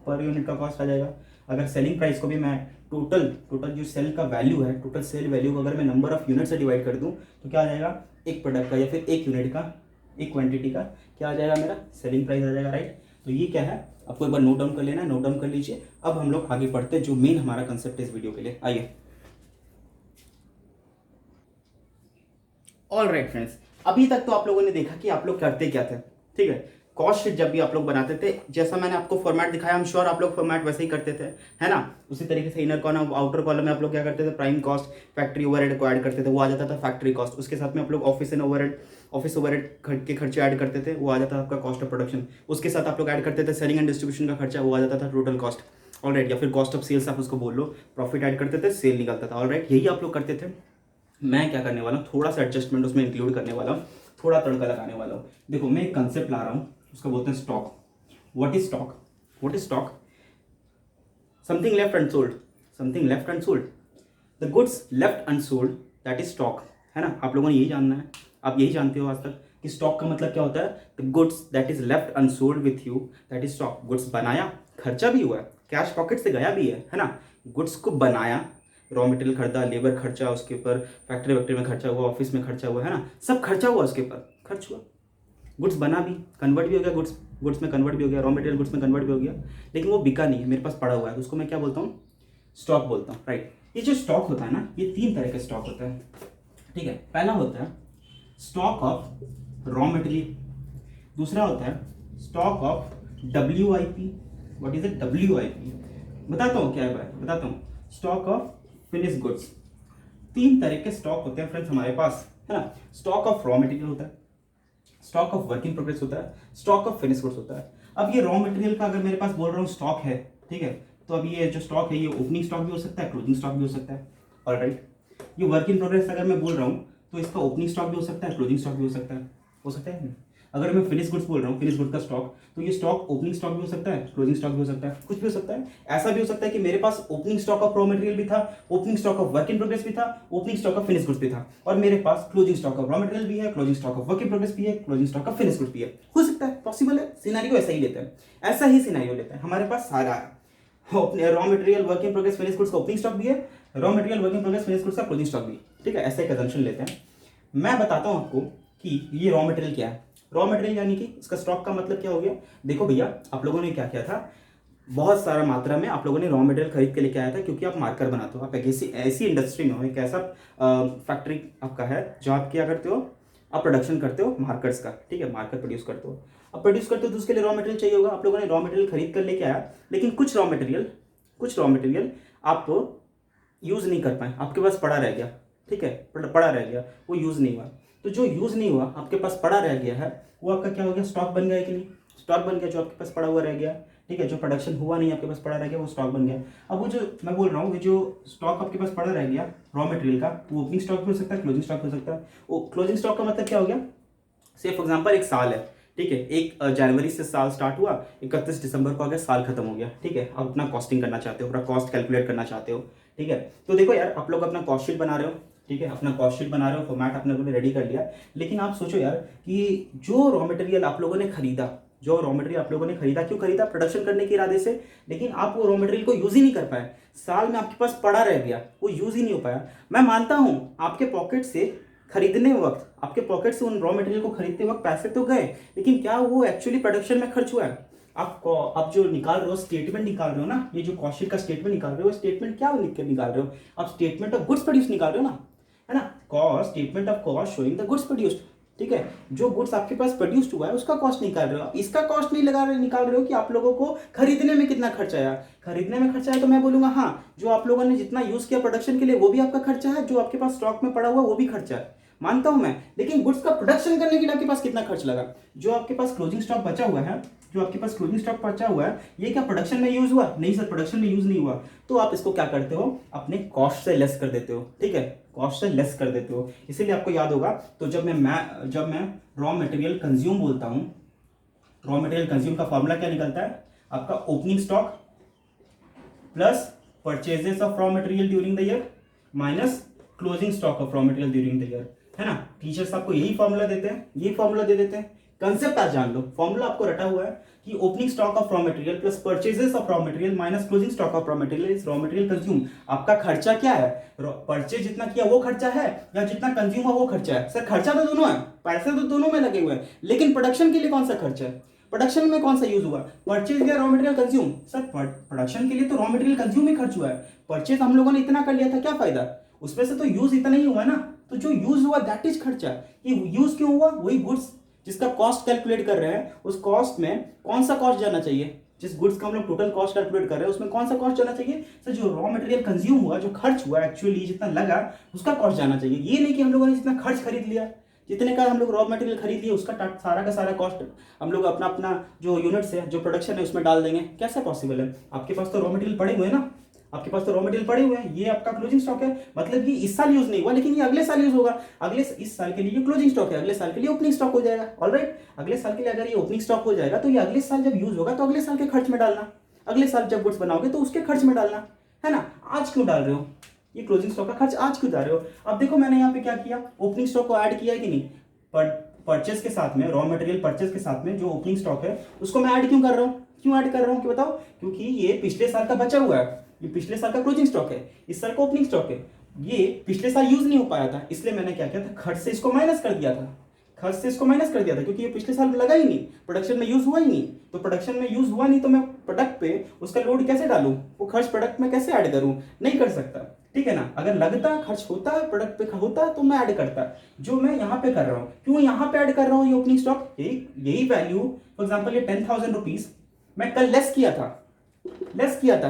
पर यूनिट का कॉस्ट आ जाएगा। अगर सेलिंग प्राइस को भी मैं टोटल टोटल जो सेल का वैल्यू है, टोटल सेल वैल्यू अगर मैं नंबर ऑफ यूनिट से डिवाइड कर दूं तो क्या आ जाएगा, एक प्रोडक्ट का या फिर एक यूनिट का, एक क्वांटिटी का क्या आ जाएगा, मेरा सेलिंग प्राइस आ जाएगा, राइट। तो ये क्या है आपको एक बार नोट डाउन कर लेना है, नोट डाउन कर लीजिए। अब हम लोग आगे बढ़ते हैं जो मेन हमारा कंसेप्ट है इस वीडियो के लिए, आइए। ऑल राइट फ्रेंड्स, अभी तक तो आप लोगों ने देखा कि आप लोग करते क्या थे, ठीक है। कॉस्ट शीट जब भी आप लोग बनाते थे, जैसा मैंने आपको फॉर्मेट दिखाया, हम श्योर आप लोग फॉर्मेट वैसे ही करते थे, है ना। उसी तरीके से इनर कॉलम आउटर कॉलम में आप लोग क्या करते थे, प्राइम कॉस्ट, फैक्ट्री ओवरहेड को ऐड करते थे, वो आ जाता था फैक्ट्री कॉस्ट। उसके साथ में आप लोग ऑफिस ओवरहेड के खर्चे ऐड करते थे, वो आ जाता था आपका कॉस्ट ऑफ प्रोडक्शन। उसके साथ आप लोग ऐड करते थे सेलिंग एंड डिस्ट्रीब्यूशन का खर्चा, वो आ जाता था टोटल कॉस्ट, ऑलराइट। या फिर कॉस्ट ऑफ सेल्स आप उसको बोल लो, प्रॉफिट ऐड करते थे, सेल निकलता था, ऑलराइट। यही आप लोग करते थे। मैं क्या करने वाला हूँ, थोड़ा सा एडजस्टमेंट उसमें इंक्लूड करने वाला हूँ, थोड़ा तड़का लगाने वाला हूँ। देखो मैं एक कंसेप्ट ला रहा हूँ, उसको बोलते हैं stock. What is stock? What is stock? Something left unsold, something left unsold, the goods left unsold, that is stock, है ना। आप लोगों ने यही जानना है, आप यही जानते हो आज तक कि स्टॉक का मतलब क्या होता है। The goods that is left unsold with you, that is stock. Goods बनाया, खर्चा भी हुआ है, कैश पॉकेट से गया भी है ना। गुड्स को बनाया, रॉ मटेरियल खरीदा, लेबर खर्चा उसके ऊपर, फैक्ट्री वैक्ट्री में खर्चा हुआ, ऑफिस में खर्चा हुआ, है ना, सब खर्चा हुआ उसके ऊपर, खर्च हुआ। गुड्स बना भी, कन्वर्ट भी हो गया, गुड्स में कन्वर्ट भी हो गया, रॉ मटेरियल गुड्स में कन्वर्ट भी हो गया, लेकिन वो बिका नहीं है, मेरे पास पड़ा हुआ है, उसको मैं क्या बोलता हूँ, स्टॉक बोलता हूँ, राइट। ये जो स्टॉक होता है ना, ये तीन तरह का स्टॉक होता है, ठीक है। पहला होता है स्टॉक ऑफ रॉ मटेरियल, दूसरा होता है stock of WIP। What is it? WIP बताता हूँ क्या है, बताता हूँ। Stock of finish goods. तीन तरह के स्टॉक होते हैं फ्रेंड्स हमारे पास, है ना। स्टॉक ऑफ रॉ मटेरियल होता है, stock of work in progress होता है, स्टॉक ऑफ फिनिश गुड्स होता है। अब ये रॉ मटेरियल का अगर मेरे पास बोल रहा हूँ स्टॉक है, ठीक है, तो अब ये जो स्टॉक है ये ओपनिंग स्टॉक भी हो सकता है, क्लोजिंग स्टॉक भी हो सकता है, ऑलराइट। ये वर्क इन प्रोग्रेस अगर मैं बोल रहा हूँ तो इसका ओपनिंग स्टॉक भी हो सकता है, क्लोजिंग स्टॉक भी हो सकता है, हो सकता है। अगर मैं फिनिश गुड्स बोल रहा हूँ, फिनिश गुड का स्टॉक, तो ये स्टॉक ओपनिंग स्टॉक भी हो सकता है, क्लोजिंग स्टॉक भी हो सकता है, कुछ भी हो सकता है। ऐसा भी हो सकता है कि मेरे पास opening stock of raw material भी था, opening stock of work in progress भी था, opening stock of finish goods भी था, और मेरे पास closing stock of raw material भी है, closing stock of work in progress भी है, closing stock of finish goods भी है। हो सकता है, पॉसिबल है। सिनेरियो ऐसा ही लेते हैं, ऐसा ही सिनेरियो लेते हैं। हमारे पास सारा है, raw material, work in progress, finish goods का ओपनिंग स्टॉक भी है, raw material, work in progress, finish goods का क्लोजिंग स्टॉक भी, ठीक है। ऐसा एक अजम्पशन लेते हैं। मैं बताता हूं आपको कि ये रॉ मटेरियल क्या है। रॉ मटेरियल यानी कि इसका स्टॉक का मतलब क्या हो गया। देखो भैया, आप लोगों ने क्या किया था, बहुत सारा मात्रा में आप लोगों ने रॉ मटेरियल खरीद के लेके आया था, क्योंकि आप मार्कर बनाते हो, आप एक ऐसी इंडस्ट्री में हो, एक ऐसा फैक्ट्री आपका है जहाँ आप क्या करते हो, आप प्रोडक्शन करते हो मार्कर्स का, ठीक है, मार्कर प्रोड्यूस करते हो। अब प्रोड्यूस करते हो तो उसके लिए रॉ मटेरियल चाहिए होगा। आप लोगों ने रॉ मटेरियल खरीद कर लेके आया, लेकिन कुछ रॉ मटेरियल आप यूज़ नहीं कर पाए, आपके पास पड़ा रह गया, ठीक है, पड़ा रह गया, वो यूज़ नहीं हुआ। तो जो यूज़ नहीं हुआ, आपके पास पड़ा रह गया है, वो आपका क्या हो गया, स्टॉक बन गया है कि नहीं। स्टॉक बन गया, जो आपके पास पड़ा हुआ रह गया, ठीक है, जो प्रोडक्शन हुआ नहीं आपके पास पड़ा रह गया, वो स्टॉक बन गया। अब वो जो मैं बोल रहा हूँ, जो स्टॉक आपके पास पड़ा रह गया रॉ मटेरियल का, वो ओपनिंग स्टॉक भी हो सकता है, क्लोजिंग स्टॉक हो सकता है। वो क्लोजिंग स्टॉक का मतलब क्या हो गया, से फॉर एग्जाम्पल एक साल है, ठीक है, 1 जनवरी से साल स्टार्ट हुआ, 31 दिसंबर को आ गया, साल खत्म हो गया, ठीक है। आप अपना कॉस्टिंग करना चाहते हो, अपना कॉस्ट कैलकुलेट करना चाहते हो, ठीक है। तो देखो यार, आप लोग अपना कॉस्ट शीट बना रहे हो, ठीक है, अपना कॉस्ट शीट बना रहे हो, फॉर्मेट आपने लोगों ने रेडी कर लिया, लेकिन आप सोचो यार कि जो रॉ मटेरियल आप लोगों ने खरीदा, क्यों खरीदा, प्रोडक्शन करने के इरादे से, लेकिन आप वो रॉ मटेरियल को यूज ही नहीं कर पाए, साल में आपके पास पड़ा रह गया, वो यूज ही नहीं हो पाया। मैं मानता हूं आपके पॉकेट से खरीदने वक्त, आपके पॉकेट से उन रॉ मटेरियल को खरीदते वक्त पैसे तो गए, लेकिन क्या वो एक्चुअली प्रोडक्शन में खर्च हुआ है। आप जो निकाल रहे हो, स्टेटमेंट निकाल रहे हो ना, ये जो कॉस्ट शीट का स्टेटमेंट निकाल रहे हो, स्टेटमेंट क्या लिख कर निकाल रहे हो, आप स्टेटमेंट ऑफ गुड्स प्रोड्यूस निकाल रहे हो ना, है ना, cost, statement of cost showing the goods produced, ठीक है। जो गुड्स आपके पास प्रोड्यूस्ड हुआ है उसका कॉस्ट निकाल रहे हो, इसका कॉस्ट नहीं निकाल रहे हो कि आप लोगों को खरीदने में कितना खर्चा आया। खरीदने में खर्चा है तो मैं बोलूंगा हाँ, जो आप लोगों ने जितना यूज किया प्रोडक्शन के लिए वो भी आपका खर्चा है, जो आपके पास स्टॉक में पड़ा हुआ वो भी खर्चा है, मानता हूं मैं। लेकिन गुड्स का प्रोडक्शन करने के लिए आपके पास कितना खर्च लगा। जो आपके पास क्लोजिंग स्टॉक बचा हुआ है, ये क्या प्रोडक्शन में यूज हुआ? नहीं सर, प्रोडक्शन में यूज नहीं हुआ। तो आप इसको क्या करते हो, अपने कॉस्ट से लेस कर देते हो, ठीक है, कॉस्ट से लेस कर देते हो। इसीलिए आपको याद होगा, तो जब मैं रॉ मटेरियल कंज्यूम बोलता हूं, रॉ मटेरियल कंज्यूम का फॉर्मूला क्या निकलता है आपका, opening stock plus purchases of raw material during the year minus closing stock of raw material during the year, है ना। टीचर्स आपको यही फॉर्मूला देते हैं, यही फॉर्मूला दे देते हैं, कंसेप्ट आज जान लो, फॉर्मूला आपको रटा हुआ है कि opening stock of raw material plus purchases of raw material minus closing stock of raw material is raw material consume. आपका खर्चा क्या है, परचेज जितना किया वो खर्चा है या जितना कंज्यूम हुआ वो खर्चा है? सर खर्चा तो दोनों है, पैसे तो दोनों में लगे हुए हैं, लेकिन प्रोडक्शन के लिए कौन सा खर्चा है, प्रोडक्शन में कौन सा यूज हुआ, परचेज या raw material consume? Sir production के लिए तो रॉ मटेरियल कंज्यूम ही खर्च हुआ है, परचेज हम लोगों ने इतना कर लिया था, क्या फायदा, उसमें से तो यूज इतना ही हुआ ना, तो जो यूज हुआ दैट इज खर्चा। ये यूज क्यों हुआ, वही गुड्स जिसका कॉस्ट कैलकुलेट कर रहे हैं, उस कॉस्ट में कौन सा कॉस्ट जाना चाहिए, जिस गुड्स का हम लोग टोटल कॉस्ट कैलकुलेट कर रहे हैं उसमें कौन सा कॉस्ट जाना चाहिए, सर जो रॉ मटेरियल कंज्यूम हुआ, जो खर्च हुआ एक्चुअली जितना लगा उसका कॉस्ट जाना चाहिए। ये नहीं कि हम लोगों ने जितना खर्च खरीद लिया, जितने का हम लोग रॉ मटेरियल खरीद लिए उसका सारा का सारा कॉस्ट हम लोग अपना अपना जो यूनिट्स है, जो प्रोडक्शन है उसमें डाल देंगे, कैसे पॉसिबल है? आपके पास तो रॉ मटेरियल पड़े हुए हैं ना, आपके पास तो रॉ मटेरियल पड़े हुए हैं, ये आपका क्लोजिंग स्टॉक है, मतलब कि इस साल यूज नहीं हुआ लेकिन ये अगले साल यूज होगा, इस साल के लिए क्लोजिंग स्टॉक है, अगले साल के लिए ओपनिंग स्टॉक हो जाएगा। ऑलराइट, अगले साल के लिए अगर ये ओपनिंग स्टॉक हो जाएगा तो ये अगले साल जब यूज होगा तो अगले साल के खर्च में डालना, अगले साल जब गुड्स बनाओगे तो उसके खर्च में डालना है ना। आज क्यों डाल रहे हो ये क्लोजिंग स्टॉक का खर्च, आज क्यों डाल रहे हो? अब देखो मैंने यहाँ पे क्या किया, ओपनिंग स्टॉक को ऐड किया है कि नहीं, परचेज के साथ में, रॉ मटेरियल परचेज के साथ में जो ओपनिंग स्टॉक है उसको मैं ऐड क्यों कर रहा हूँ, क्यों ऐड कर रहा हूँ कि बताओ, क्योंकि ये पिछले साल का बचा हुआ है, ये पिछले साल का क्लोजिंग स्टॉक है, इस साल का ओपनिंग स्टॉक है, ये पिछले साल यूज नहीं हो पाया था, इसलिए मैंने क्या किया था, खर्च से इसको माइनस कर दिया था, खर्च से इसको माइनस कर दिया था, क्योंकि ये पिछले साल में लगा ही नहीं, प्रोडक्शन में यूज हुआ ही नहीं, तो प्रोडक्शन में यूज हुआ नहीं तो मैं प्रोडक्ट पे उसका लोड कैसे डालूं, वो खर्च प्रोडक्ट में कैसे ऐड करूं, नहीं कर सकता, ठीक है ना। अगर लगता खर्च होता प्रोडक्ट पे होता तो मैं ऐड करता, जो मैं यहाँ पे कर रहा हूँ, क्यों यहाँ पे ऐड कर रहा हूँ ये ओपनिंग स्टॉक, यही वैल्यू फॉर एग्जाम्पल ये 10,000 रुपीज मैं कल लेस किया था,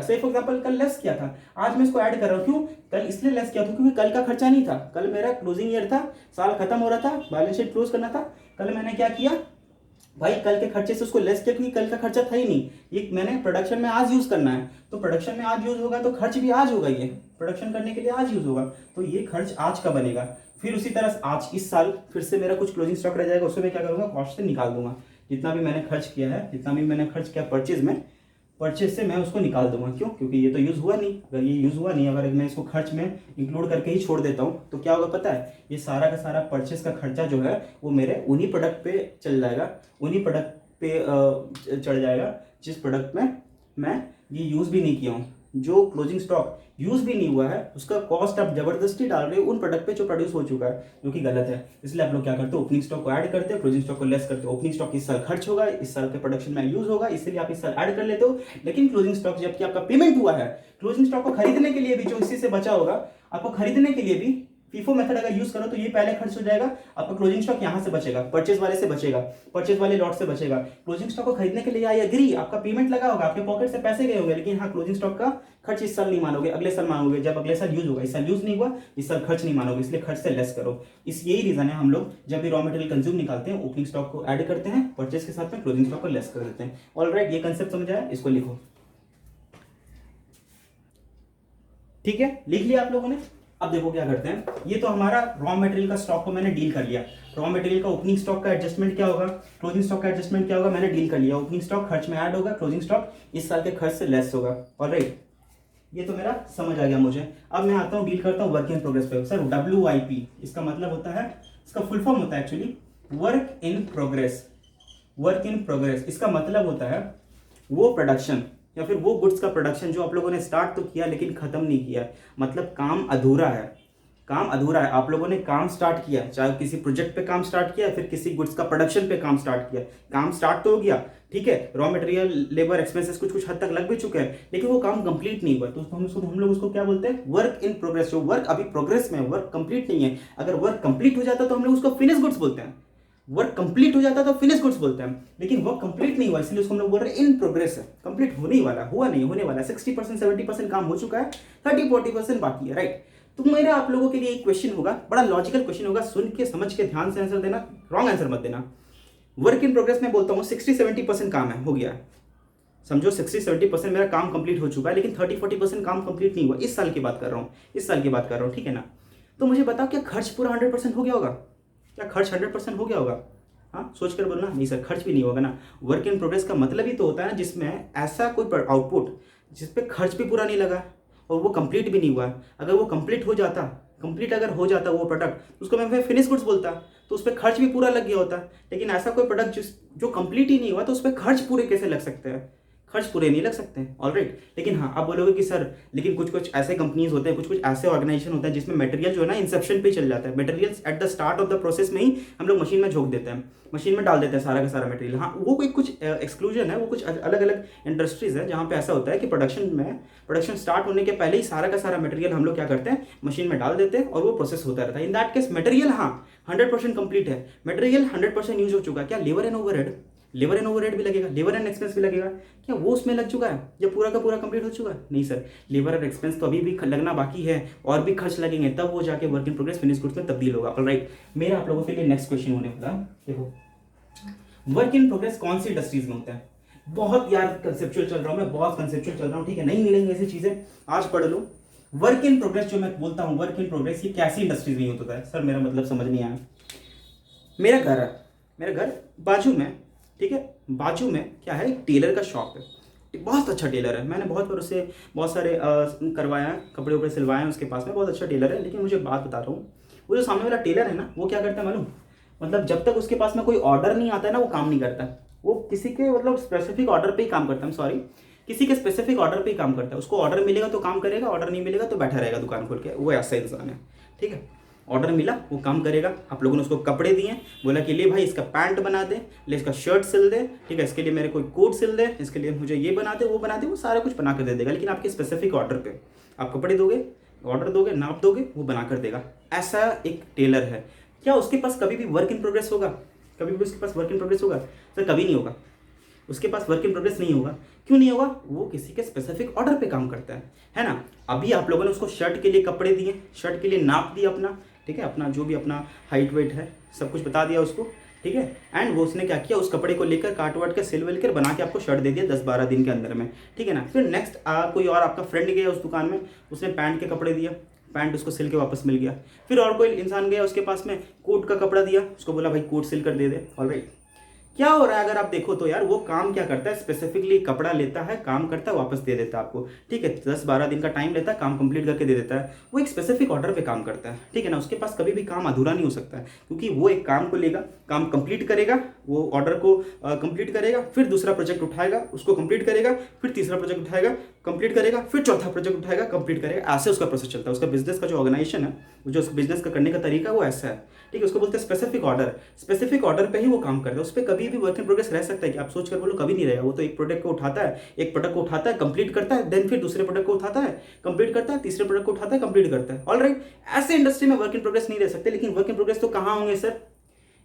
से फॉर एग्जांपल कल लेस किया था, आज मैं इसको ऐड कर रहा हूं, क्यों कल इसलिए लेस किया था क्योंकि कल का खर्चा नहीं था, कल मेरा क्लोजिंग ईयर था, साल खत्म हो रहा था, बैलेंस शीट क्लोज करना था, कल मैंने क्या किया भाई, कल के खर्चे से उसको लेस किया क्योंकि कल का खर्चा था ही नहीं, ये मैंने प्रोडक्शन में आज यूज करना है, तो प्रोडक्शन में आज यूज होगा तो खर्च भी आज होगा, ये प्रोडक्शन करने के लिए आज यूज होगा, तो ये खर्च आज का बनेगा। फिर उसी तरह आज इस साल फिर से मेरा कुछ क्लोजिंग स्टॉक रह जाएगा, उसमें मैं क्या करूंगा, कॉस्ट से निकाल दूंगा, जितना भी मैंने खर्च किया है, जितना भी मैंने खर्च किया परचेज से मैं उसको निकाल दूंगा, क्यों, क्योंकि ये तो यूज हुआ नहीं, अगर ये यूज हुआ नहीं, अगर मैं इसको खर्च में इंक्लूड करके ही छोड़ देता हूँ तो क्या होगा पता है, ये सारा का सारा परचेज का खर्चा जो है वो मेरे उन्हीं प्रोडक्ट पे चल जाएगा, उन्हीं प्रोडक्ट पे चढ़ जाएगा जिस प्रोडक्ट में मैं ये यूज भी नहीं किया हूँ, जो क्लोजिंग स्टॉक यूज भी नहीं हुआ है उसका कॉस्ट आप जबरदस्ती डाल रहे हो उन प्रोडक्ट पे जो प्रोड्यूस हो चुका है, जो कि गलत है। इसलिए आप लोग क्या करते हो, ओपनिंग स्टॉक को ऐड करते हो, क्लोजिंग स्टॉक को लेस करते हो। ओपनिंग स्टॉक इस साल खर्च होगा, इस साल के प्रोडक्शन में यूज होगा, इसलिए आप इस साल ऐड कर लेते हो, लेकिन क्लोजिंग स्टॉक जबकि आपका पेमेंट हुआ है, क्लोजिंग स्टॉक को खरीदने के लिए भी जो इसी से बचा होगा, आपको खरीदने के लिए भी फीफो मेथड अगर यूज करो तो ये पहले खर्च हो जाएगा, आपका क्लोजिंग स्टॉक यहां से बचेगा, परचेज वाले से बचेगा, परचेज वाले लॉट से बचेगा। क्लोजिंग स्टॉक को खरीदने के लिए आई एग्री, आपका पेमेंट लगा होगा, आपके पॉकेट से पैसे गए होंगे, लेकिन हाँ क्लोजिंग स्टॉक का खर्च इस साल नहीं मानोगे, अगले साल मानोगे, जब अगले साल यूज होगा, इस साल यूज नहीं हुआ, इस साल खर्च नहीं मानोगे, इसलिए खर्च से लेस करो। इस यही रीजन है, हम लोग जब भी रॉ मटेरियल कंज्यूम निकालते हैं ओपनिंग स्टॉक को ऐड करते हैं, परचेज के साथ में क्लोजिंग स्टॉक को लेस कर देते हैं। ऑलराइट, ये कंसेप्ट समझ आया, इसको लिखो, ठीक है, लिख लिया आप लोगों ने। अब देखो क्या करते हैं, ये तो हमारा रॉ मटेरियल का स्टॉक को मैंने डील कर लिया, रॉ मटेरियल का ओपनिंग स्टॉक का एडजस्टमेंट क्या होगा, क्लोजिंग स्टॉक का एडजस्टमेंट क्या होगा, मैंने डील कर लिया। ओपनिंग स्टॉक खर्च में ऐड होगा, क्लोजिंग स्टॉक इस साल के खर्च से लेस होगा। ऑलराइट, ये तो मेरा समझ आ गया मुझे। अब मैं आता हूँ डील करता हूँ वर्क इन प्रोग्रेस पे। सर WIP इसका मतलब होता है, इसका फुल फॉर्म होता है actually work in progress. Work in progress इसका मतलब होता है वो प्रोडक्शन या फिर वो गुड्स का प्रोडक्शन जो आप लोगों ने स्टार्ट तो किया लेकिन खत्म नहीं किया, मतलब काम अधूरा है, काम अधूरा है। आप लोगों ने काम स्टार्ट किया, चाहे किसी प्रोजेक्ट पे काम स्टार्ट किया, फिर किसी गुड्स का प्रोडक्शन पे काम स्टार्ट किया, काम स्टार्ट तो हो गया, ठीक है, रॉ मटेरियल लेबर एक्सपेंसेस कुछ हद तक लग भी चुके हैं, लेकिन वो काम कंप्लीट नहीं हुआ, तो हम लोग उसको क्या बोलते हैं, वर्क इन प्रोग्रेस। जो वर्क अभी प्रोग्रेस में है, वर्क कंप्लीट नहीं है। अगर वर्क कंप्लीट हो जाता तो हम लोग उसको फिनिश गुड्स बोलते हैं, वर्क कंप्लीट हो जाता तो फिनिश गुड्स बोलते हैं, लेकिन वर्क कंप्लीट नहीं हुआ इसलिए उसको हम लोग बोल रहे हैं इन प्रोग्रेस है, कंप्लीट होने वाला, हुआ नहीं, होने वाला। 60% 70% काम हो चुका है, 30-40% बाकी है, राइट। तो मेरा आप लोगों के लिए एक क्वेश्चन होगा, बड़ा लॉजिकल क्वेश्चन होगा, सुन के समझ के ध्यान से आंसर देना, रॉन्ग आंसर मत देना। वर्क इन प्रोग्रेस में बोलता हूँ 60-70% काम है, हो गया, समझो 60-70% मेरा काम कंप्लीट हो चुका है, लेकिन 30-40% काम कंप्लीट नहीं हुआ। इस साल की बात कर रहा हूँ, इस साल की बात कर रहा हूँ, ठीक है ना। तो मुझे बताओ क्या खर्च पूरा 100% हो गया होगा, क्या खर्च 100% हो गया होगा? हाँ, सोच कर बोलना, नहीं सर खर्च भी नहीं होगा ना। वर्क इन प्रोग्रेस का मतलब ही तो होता है ना जिसमें ऐसा कोई आउटपुट जिस पे खर्च भी पूरा नहीं लगा और वो कंप्लीट भी नहीं हुआ। अगर वो कंप्लीट हो जाता, कंप्लीट अगर हो जाता वो प्रोडक्ट तो उसको मैं फिनिश गुड्स बोलता, तो उस पर खर्च भी पूरा लग गया होता। लेकिन ऐसा कोई प्रोडक्ट जो कंप्लीट ही नहीं हुआ तो उस पर खर्च पूरे कैसे लग सकते हैं? खर्च पूरे नहीं लग सकते, ऑलराइट। लेकिन हाँ, आप बोलोगे कि सर लेकिन कुछ कुछ ऐसे कंपनीज होते हैं, कुछ कुछ ऐसे ऑर्गेनाइजेशन होते हैं जिसमें मटेरियल जो है ना इंसेप्शन पे चल जाता है। Materials at the start of the process में ही हम लोग मशीन में झोंक देते हैं, मशीन में डाल देते हैं सारा का सारा मटेरियल। हाँ, वो कोई कुछ एक्सक्लूजन है, वो कुछ अलग अलग इंडस्ट्रीज है जहाँ पे ऐसा होता है कि प्रोडक्शन स्टार्ट होने के पहले ही सारा का सारा मटेरियल हम लोग क्या करते हैं, मशीन में डाल देते हैं और वो प्रोसेस होता रहता है। इन दैट केस मटेरियल हाँ 100% कंप्लीट है, मटेरियल 100% यूज हो चुका है। क्या लेबर एंड ओवरहेड भी लगेगा, लेबर एंड एक्सपेंस भी लगेगा, क्या वो उसमें लग चुका है जब पूरा का पूरा कंप्लीट हो चुका है? नहीं सर, लेबर और एक्सपेंस तो अभी भी लगना बाकी है और भी खर्च लगेंगे, तब वो जाके work in progress finish goods में तब्दील होगा। ऑलराइट, मेरा आप लोगों के लिए नेक्स्ट क्वेश्चन होने वाला है। देखो, वर्क इन प्रोग्रेस कौन सी इंडस्ट्रीज में होता है? बहुत यार कंसेप्चुअल चल रहा हूं मैं, बहुत कंसेप्चुअल चल रहा हूं, ठीक है, नहीं मिलेंगे ऐसी चीजें, आज पढ़ लो। वर्क इन प्रोग्रेस जो मैं बोलता हूं, वर्क इन प्रोग्रेस ये कैसी इंडस्ट्रीज में होता है? सर मेरा मतलब समझ नहीं आया। मेरा घर बाजू में, ठीक है, बाजू में क्या है, एक टेलर का शॉप है, एक बहुत अच्छा टेलर है। मैंने बहुत बार उससे बहुत सारे करवाया है, कपड़े उपड़े सिलवाए हैं उसके पास में, बहुत अच्छा टेलर है। लेकिन मुझे बात बता रहा हूँ, वो जो सामने वाला टेलर है ना, वो क्या करता है मालूम? मतलब जब तक उसके पास में कोई ऑर्डर नहीं आता है ना, वो काम नहीं करता। वो किसी के मतलब स्पेसिफिक ऑर्डर पे ही काम करता है, सॉरी, किसी के स्पेसिफिक ऑर्डर पे ही काम करता है। उसको ऑर्डर मिलेगा तो काम करेगा, ऑर्डर नहीं मिलेगा तो बैठा रहेगा दुकान खोल के। वो ऐसा इंसान है, ठीक है। ऑर्डर मिला वो काम करेगा। आप लोगों ने उसको कपड़े दिए, बोला कि ले भाई इसका पैंट बना दे, ले इसका शर्ट सिल दे, ठीक है, इसके लिए मेरे कोई कोट सिल दे, इसके लिए मुझे ये बना दे, वो बना दे, वो सारा कुछ बना कर दे देगा। लेकिन आपके स्पेसिफिक ऑर्डर पे आप कपड़े दोगे, ऑर्डर दोगे, नाप दोगे, वो बना कर देगा। ऐसा एक टेलर है। क्या उसके पास कभी भी वर्क इन प्रोग्रेस होगा? कभी भी उसके पास वर्क इन प्रोग्रेस होगा? सर कभी नहीं होगा, उसके पास वर्क इन प्रोग्रेस नहीं होगा। क्यों नहीं होगा? वो किसी के स्पेसिफिक ऑर्डर पे काम करता है ना। अभी आप लोगों ने उसको शर्ट के लिए कपड़े दिए, शर्ट के लिए नाप दिया अपना, ठीक है, अपना जो भी अपना हाइट वेट है सब कुछ बता दिया उसको, ठीक है। एंड वो उसने क्या किया, उस कपड़े को लेकर काट वाट कर सिल विल कर बना के आपको शर्ट दे दिया 10-12 दिन के अंदर में, ठीक है ना। फिर नेक्स्ट कोई और आपका फ्रेंड गया उस दुकान में, उसने पैंट के कपड़े दिया, पैंट उसको सिल के वापस मिल गया। फिर और कोई इंसान गया उसके पास में, कोट का कपड़ा दिया, उसको बोला भाई कोट सिल कर दे दे। ऑलराइट, क्या हो रहा है अगर आप देखो तो यार, वो काम क्या करता है, स्पेसिफिकली कपड़ा लेता है, काम करता है, वापस दे देता है आपको, ठीक है, 10-12 दिन का टाइम लेता है, काम कंप्लीट करके दे देता है। वो एक स्पेसिफिक ऑर्डर पे काम करता है, ठीक है ना। उसके पास कभी भी काम अधूरा नहीं हो सकता है, क्योंकि वो एक काम को लेगा, काम कंप्लीट करेगा, वो ऑर्डर को कंप्लीट करेगा, फिर दूसरा प्रोजेक्ट उठाएगा, उसको कंप्लीट करेगा, फिर तीसरा प्रोजेक्ट उठाएगा, कंप्लीट करेगा, फिर चौथा प्रोजेक्ट उठाएगा, कंप्लीट करेगा। ऐसे उसका प्रोसेस चलता है। उसका बिजनेस का जो ऑर्गेनाइजेशन है, जो उसका बिजनेस का करने का तरीका वो ऐसा है, ठीक है। उसको बोलते हैं स्पेसिफिक ऑर्डर। स्पेसिफिक ऑर्डर पे ही वो काम करता है, उस पर कभी भी वर्क इन प्रोग्रेस रह सकता है कि आप सोच कर बोलो, कभी नहीं रहेगा। वो तो एक प्रोडक्ट को उठाता है, एक प्रोडक्ट को उठाता है, कंप्लीट करता है, देन फिर दूसरे प्रोडक्ट को उठाता है, कंप्लीट करता है, तीसरे प्रोडक्ट को उठाता है, कंप्लीट करता है। ऑलराइट, ऐसे इंडस्ट्री में वर्क इन प्रोग्रेस नहीं रह सकते। लेकिन वर्क इन प्रोग्रेस तो कहाँ होंगे सर?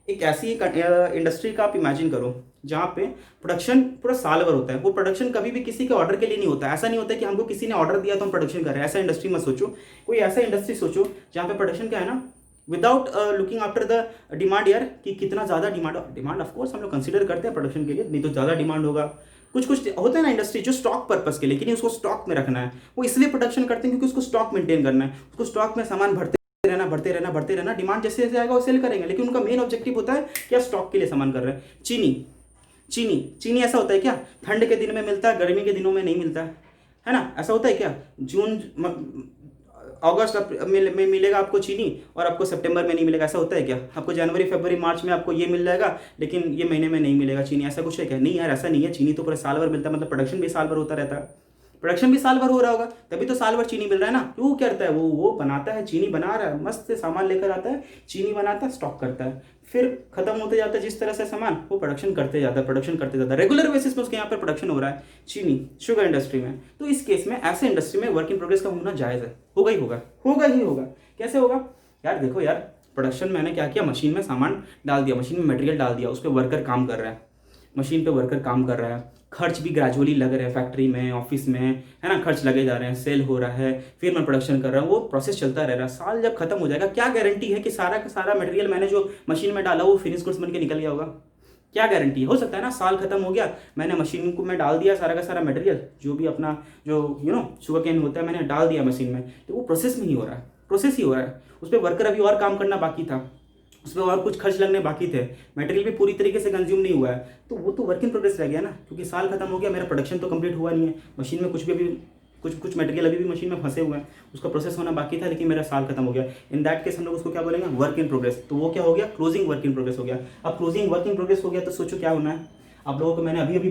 एक ऐसी इंडस्ट्री का आप इमेजिन करो जहाँ पे प्रोडक्शन पूरा साल भर होता है। वो प्रोडक्शन कभी भी किसी के ऑर्डर के लिए नहीं होता है। ऐसा नहीं होता है कि हमको किसी ने ऑर्डर दिया तो हम प्रोडक्शन कर रहे हैं। ऐसा इंडस्ट्री मत सोचो। कोई ऐसा इंडस्ट्री सोचो जहाँ पे प्रोडक्शन क्या है ना, without looking after the demand यार, कि कितना ज़्यादा डिमांड ऑफकोर्स हम लोग कंसिडर करते हैं प्रोडक्शन के लिए, नहीं तो ज़्यादा डिमांड होगा। कुछ कुछ होता है ना इंडस्ट्री जो स्टॉक पर्पस के लिए, लेकिन उसको स्टॉक में रखना है, वो इसलिए प्रोडक्शन करते हैं क्योंकि उसको स्टॉक मेंटेन करना है, उसको स्टॉक में सामान भरते रहना, डिमांड जैसे जैसे आएगा वो सेल करेंगे। लेकिन उनका मेन ऑब्जेक्टिव होता है क्या, स्टॉक के लिए सामान कर रहे हैं। चीनी ऐसा होता है क्या, ठंड के दिन में मिलता है, गर्मी के दिनों में नहीं मिलता है ना। ऐसा होता है क्या, जून अगस्त में मिलेगा आपको चीनी और आपको सितंबर में नहीं मिलेगा? ऐसा होता है क्या? आपको जनवरी फरवरी मार्च में आपको ये मिल जाएगा लेकिन ये महीने में नहीं मिलेगा चीनी? ऐसा कुछ है क्या? नहीं यार, ऐसा नहीं है। चीनी तो पूरा साल भर मिलता है, मतलब प्रोडक्शन भी साल भर होता रहता है, प्रोडक्शन भी साल भर हो रहा होगा, तभी तो साल भर चीनी मिल रहा है ना। क्यों करता है वो बनाता है, चीनी बना रहा है, मस्त से सामान लेकर आता है, चीनी बनाता है, स्टॉक करता है, फिर खत्म होते जाता है जिस तरह से सामान, वो प्रोडक्शन करते जाता है, रेगुलर बेसिस पे उसके यहाँ पर प्रोडक्शन हो रहा है चीनी, शुगर इंडस्ट्री में। तो इस केस में ऐसे इंडस्ट्री में वर्क इन प्रोग्रेस का होना जायज़ है, होगा ही होगा। कैसे होगा यार? देखो यार, प्रोडक्शन मैंने क्या किया, मशीन में सामान डाल दिया, मशीन में मटेरियल डाल दिया, उस पर वर्कर काम कर रहा है, मशीन पे वर्कर काम कर रहा है, खर्च भी ग्रेजुअली लग रहे हैं, फैक्ट्री में, ऑफिस में, है ना, खर्च लगे जा रहे हैं, सेल हो रहा है, फिर मैं प्रोडक्शन कर रहा हूँ, वो प्रोसेस चलता रह रहा है। साल जब खत्म हो जाएगा, क्या गारंटी है कि सारा का सारा मटेरियल मैंने जो मशीन में डाला वो फिनिश गुड्स बन के निकल गया होगा? क्या गारंटी है? हो सकता है ना, साल खत्म हो गया, मैंने मशीन को में डाल दिया सारा का सारा मटेरियल, जो भी अपना जो शुगर केन होता है मैंने डाल दिया मशीन में, तो वो प्रोसेस में ही हो रहा है, प्रोसेस ही हो रहा है। उस पर वर्कर अभी और काम करना बाकी था, उसमें और कुछ खर्च लगने बाकी थे, मटेरियल भी पूरी तरीके से कंज्यूम नहीं हुआ है, तो वो तो वर्क इन प्रोग्रेस रह गया ना, क्योंकि साल खत्म हो गया, मेरा प्रोडक्शन तो कंप्लीट हुआ नहीं है, मशीन में कुछ कुछ कुछ मटेरियल अभी भी मशीन में फंसे हुए हैं, उसका प्रोसेस होना बाकी था, लेकिन मेरा साल खत्म हो गया। इन दैट केस हम लोग उसको क्या बोलेंगे, वर्क इन प्रोग्रेस। तो वो क्या हो गया, क्लोजिंग वर्क इन प्रोग्रेस हो गया। अब क्लोजिंग वर्क इन प्रोग्रेस हो गया तो सोचो क्या होना है। आप लोगों को मैंने अभी अभी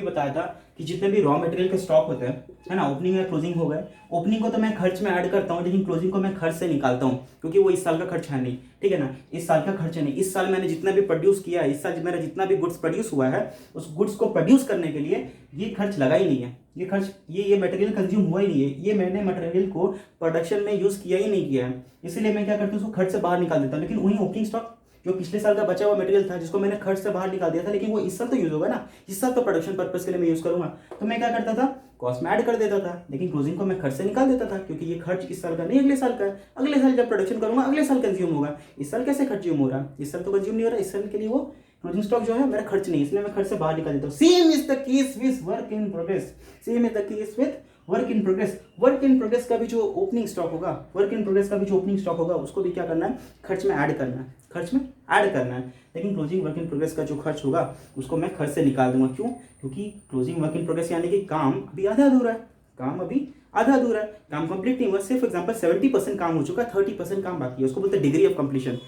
बताया था कि जितने भी रॉ मटेरियल के स्टॉक होते हैं, है ना, ओपनिंग या क्लोजिंग हो गए। ओपनिंग को तो मैं खर्च में ऐड करता हूँ, लेकिन क्लोजिंग को मैं खर्च से निकालता हूँ, क्योंकि वो इस साल का खर्च है नहीं, ठीक है ना, इस साल का खर्च है नहीं। इस साल मैंने जितना भी प्रोड्यूस किया है, इस साल मेरा जितना भी गुड्स प्रोड्यूस हुआ है, उस गुड्स को प्रोड्यूस करने के लिए ये खर्च लगा ही नहीं है, ये खर्च ये मटेरियल कंज्यूम हुआ ही नहीं है, ये मैंने मटेरियल को प्रोडक्शन में यूज किया ही नहीं किया है, इसलिए मैं क्या करता हूँ उसको खर्च से बाहर निकाल देता हूँ। लेकिन वही ओपनिंग स्टॉक जो पिछले साल का बचा हुआ मटेरियल था, जिसको मैंने खर्च से बाहर निकाल दिया था, लेकिन वो इस साल तो यूज होगा ना, इस साल तो प्रोडक्शन पर्पस के लिए मैं यूज करूंगा, तो मैं क्या करता था, कॉस्ट में ऐड कर देता था, लेकिन क्लोजिंग को मैं खर्च से निकाल देता था, क्योंकि ये खर्च इस साल का नहीं अगले साल का है। अगले साल जब प्रोडक्शन करूंगा अगले साल कंज्यूम होगा, इस साल कैसे कंज्यूम हो रहा है, इस साल तो कंज्यूम नहीं हो रहा, इस साल के लिए वो क्लोजिंग स्टॉक जो है मेरा खर्च नहीं, इसलिए मैं खर्च से बाहर निकाल देता हूँ। Same is the case with work in progress, same is the case with work in progress. Work in progress का भी जो ओपनिंग स्टॉक होगा, वर्क इन प्रोग्रेस का भी जो ओपनिंग स्टॉक होगा, उसको भी क्या करना है, खर्च में ऐड करना है, खर्च में ऐड करना है। लेकिन क्लोजिंग वर्क इन प्रोग्रेस का जो खर्च होगा उसको मैं खर्च से निकाल दूंगा। क्यों? क्योंकि क्लोजिंग वर्क इन प्रोग्रेस यानी कि काम अभी आधा अधूरा है, काम अभी आधा अधूरा है, काम कंप्लीट नहीं हुआ। सिर्फ एग्जांपल 70% काम हो चुका है, 30% काम बाकी है, उसको बोलते हैं डिग्री ऑफ कंप्लीशन।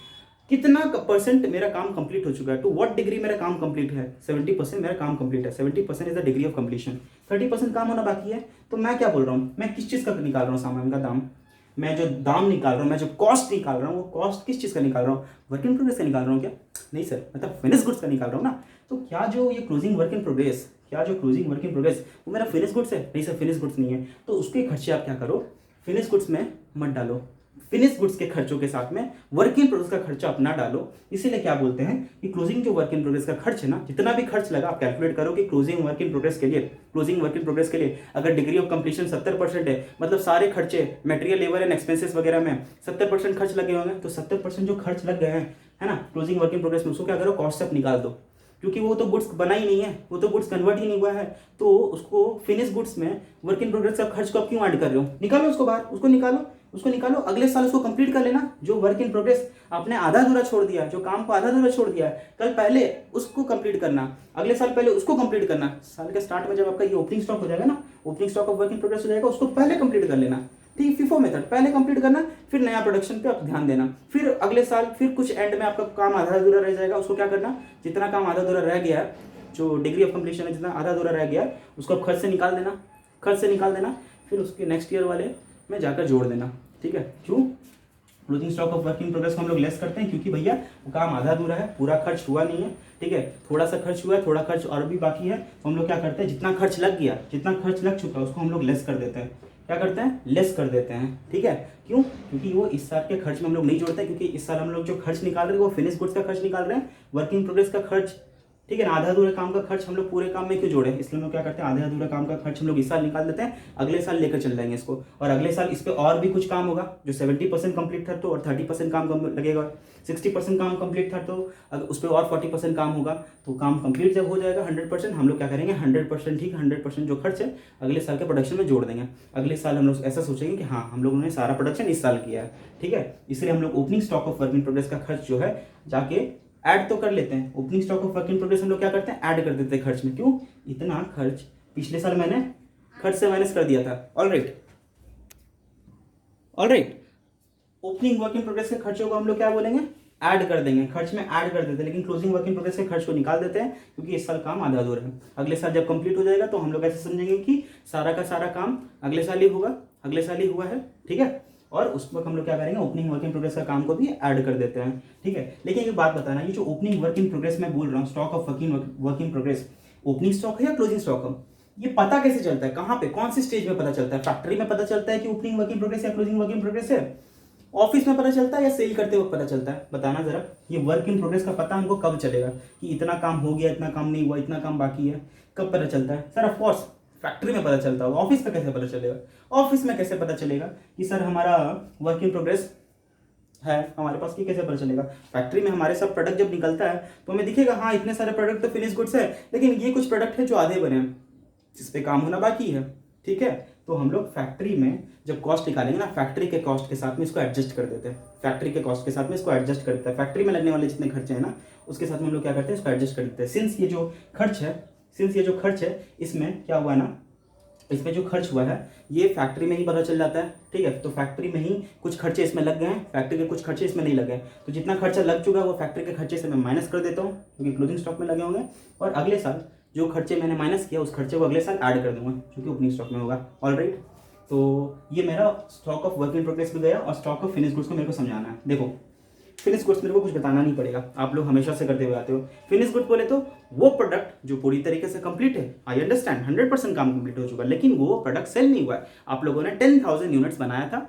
कितना परसेंट मेरा काम कंप्लीट हो चुका है, टू व्हाट डिग्री मेरा काम कंप्लीट है, 70% मेरा काम कंप्लीट है, 70% is the degree of completion, 30% काम होना बाकी है। तो मैं क्या बोल रहा हूँ, मैं किस चीज़ का निकाल रहा हूँ, सामान का दाम, मैं जो दाम निकाल रहा हूँ, मैं जो कॉस्ट निकाल रहा हूँ, वो कॉस्ट किस चीज़ का निकाल रहा हूँ, वर्क इन प्रोग्रेस का निकाल रहा हूँ क्या? नहीं सर, मतलब फिनिश गुड्स का निकाल रहा हूँ ना। तो क्या जो ये क्लोजिंग वर्क इन प्रोग्रेस, क्या जो क्लोजिंग वर्क इन प्रोग्रेस वो मेरा फिनिश गुड्स है? नहीं सर, फिनिश गुड्स नहीं है। तो उसके खर्चे आप क्या करो, फिनिश गुड्स में मत डालो, फिनिश गुड्स के खर्चों के साथ में वर्क इन प्रोग्रेस का खर्चा अपना डालो। इसीलिए क्या बोलते हैं कि क्लोजिंग जो वर्क इन प्रोग्रेस का खर्च है ना, जितना भी खर्च लगा आप कैलकुलेट करो कि क्लोजिंग वर्क इन प्रोग्रेस के लिए, क्लोजिंग वर्क इन प्रोग्रेस के लिए अगर डिग्री ऑफ कंप्लीशन 70% है, मतलब सारे खर्चे मटेरियल लेबर एंड एक्सपेंसेस वगैरह में 70% खर्च लगे होंगे, तो 70% जो खर्च लग गए हैं, है ना, क्लोजिंग वर्क इन प्रोग्रेस में, उसको क्या करो, कॉस्ट से आप निकाल दो, क्योंकि वो तो गुड्स बना ही नहीं है, वो तो गुड्स कन्वर्ट ही नहीं हुआ है। तो उसको फिनिश गुड्स में वर्क इन प्रोग्रेस का खर्च को आप क्यों ऐड कर रहे हो? निकालो उसको बाहर, उसको निकालो, अगले साल उसको कंप्लीट कर लेना। जो वर्क इन प्रोग्रेस आपने आधा अधूरा छोड़ दिया, जो काम को आधा अधूरा छोड़ दिया है, कल पहले उसको कंप्लीट करना, अगले साल पहले उसको कंप्लीट करना। साल के स्टार्ट में जब आपका ये ओपनिंग स्टॉक हो जाएगा ना, opening stock of work in progress हो जाएगा, उसको पहले कंप्लीट कर लेना। ठीक, फीफो मेथड, पहले कंप्लीट करना, फिर नया प्रोडक्शन पे आप ध्यान देना। फिर अगले साल फिर कुछ एंड में आपका काम आधा अधूरा रह जाएगा, उसको क्या करना, जितना काम आधा अधूरा रह गया है, जो डिग्री ऑफ कंप्लीशन है, जितना आधा अधूरा रह गया उसको आप खर्च से निकाल देना, फिर उसके नेक्स्ट ईयर वाले में जाकर जोड़ देना। ठीक है? क्यों? Closing stock of work in progress को हम लोग लेस करते हैं, क्योंकि भैया वो काम आधा अधूरा है, पूरा खर्च हुआ नहीं है। ठीक है, थोड़ा सा खर्च हुआ है, थोड़ा खर्च और भी बाकी है, तो हम लोग क्या करते हैं, जितना खर्च लग गया, जितना खर्च लग चुका है, उसको हम लोग लेस कर देते हैं। क्या करते हैं? लेस कर देते हैं। ठीक है? क्यों? क्योंकि वो इस साल के खर्च में हम लोग नहीं जोड़ते, क्योंकि इस साल हम लोग जो खर्च निकाल रहे हैं वो फिनिश गुड्स का खर्च निकाल रहे हैं, वर्क इन प्रोग्रेस का खर्च, ठीक है ना, आधा अधूरे काम का खर्च हम लोग पूरे काम में क्यों जोड़े? इसलिए हम लोग क्या करते हैं, आधे अधूरे काम का खर्च हम लोग इस साल निकाल देते हैं, अगले साल लेकर चल जाएंगे इसको, और अगले साल इस पे और भी कुछ काम होगा। जो 70% कंप्लीट था तो और 30% काम लगेगा, 60% काम कंप्लीट था तो अगर उस पर और 40% काम होगा, तो काम कंप्लीट जब हो जाएगा 100%, हम लोग क्या करेंगे, 100% ठीक 100% जो खर्च है अगले साल के प्रोडक्शन में जोड़ देंगे। अगले साल हम लोग ऐसा सोचेंगे कि हाँ, हम लोगों ने सारा प्रोडक्शन इस साल किया है। ठीक है? इसलिए हम लोग opening stock of work in progress का खर्च जो है जाके ऐड तो कर लेते हैं। Opening stock of work in progress हम लोग क्या करते हैं, ऐड कर देते हैं खर्च में। क्यों? इतना खर्च पिछले साल मैंने खर्च से माइनस कर दिया था। Alright, opening work in progress के खर्चों को हम लोग क्या बोलेंगे, ऐड कर देंगे, खर्च में ऐड कर देते हैं। लेकिन क्लोजिंग वर्क इन प्रोग्रेस के खर्च को निकाल देते हैं, क्योंकि इस साल काम आधा अधूरा है। अगले साल जब कंप्लीट हो जाएगा तो हम लोग ऐसे समझेंगे कि सारा का सारा काम अगले साल ही होगा, अगले साल ही हुआ है। ठीक है? और उस वक्त हम लोग क्या करेंगे, ओपनिंग वर्क इन प्रोग्रेस का काम को भी ऐड कर देते हैं। ठीक है? लेकिन एक बात बताना, ये जो ओपनिंग वर्क इन प्रोग्रेस मैं बोल रहा हूँ, stock of work in progress, opening stock है या क्लोजिंग स्टॉक है? ये पता कैसे चलता है, कहाँ पे, कौन सी स्टेज में पता चलता है? फैक्ट्री में पता चलता है कि ओपनिंग वर्क इन प्रोग्रेस या क्लोजिंग वर्क इन प्रोग्रेस है? ऑफिस में पता चलता है या सेल करते वक्त पता चलता है? बताना जरा। ये वर्क इन प्रोग्रेस का पता हमको कब चलेगा कि इतना काम हो गया, इतना काम नहीं हुआ, इतना काम बाकी है? कब पता चलता है सर? ऑफकोर्स फैक्ट्री में पता चलता होगा, ऑफिस में कैसे पता चलेगा? ऑफिस में कैसे पता चलेगा कि सर हमारा वर्क इन प्रोग्रेस है हमारे पास, की कैसे पता चलेगा? फैक्ट्री में हमारे सब प्रोडक्ट जब निकलता है तो हमें दिखेगा, हाँ इतने सारे प्रोडक्ट तो फिनिश गुड्स है, लेकिन ये कुछ प्रोडक्ट है जो आधे बने हैं, जिस पे काम होना बाकी है। ठीक है? तो हम लोग फैक्ट्री में जब कॉस्ट निकालेंगे ना, फैक्ट्री के कॉस्ट के साथ में इसको एडजस्ट कर देते हैं, फैक्ट्री के कॉस्ट के साथ में इसको एडजस्ट कर देते हैं। फैक्ट्री में लगने वाले जितने खर्चे हैं ना, उसके साथ में हम लोग क्या करते हैं, इसको एडजस्ट कर देते हैं। सिंस ये जो खर्च है सिंस ये जो खर्च है इसमें क्या हुआ ना, इसमें जो खर्च हुआ है ये फैक्ट्री में ही पता चल जाता है, ठीक है। तो फैक्ट्री में ही कुछ खर्चे इसमें लग गए हैं, फैक्ट्री के कुछ खर्चे इसमें नहीं लगे। तो जितना खर्चा लग चुका है वो फैक्ट्री के खर्चे से मैं माइनस कर देता हूँ क्योंकि क्लोजिंग स्टॉक में लगे होंगे, और अगले साल जो खर्चे मैंने माइनस किया उस खर्चे को अगले साल ऐड कर दूंगा जो कि ओपनिंग स्टॉक में होगा। ऑलराइट, तो ये मेरा stock of work in progress भी गया और स्टॉक ऑफ फिनिश गुड्स को मेरे को समझाना है। देखो फिनिश गुड्स मेरे को कुछ बताना नहीं पड़ेगा, आप लोग हमेशा से करते हुए आते हो। फिनिश गुड बोले तो वो प्रोडक्ट जो पूरी तरीके से कंप्लीट है, आई अंडरस्टैंड 100% काम कंप्लीट हो चुका है, लेकिन वो प्रोडक्ट सेल नहीं हुआ है। आप लोगों ने 10,000 यूनिट्स बनाया था,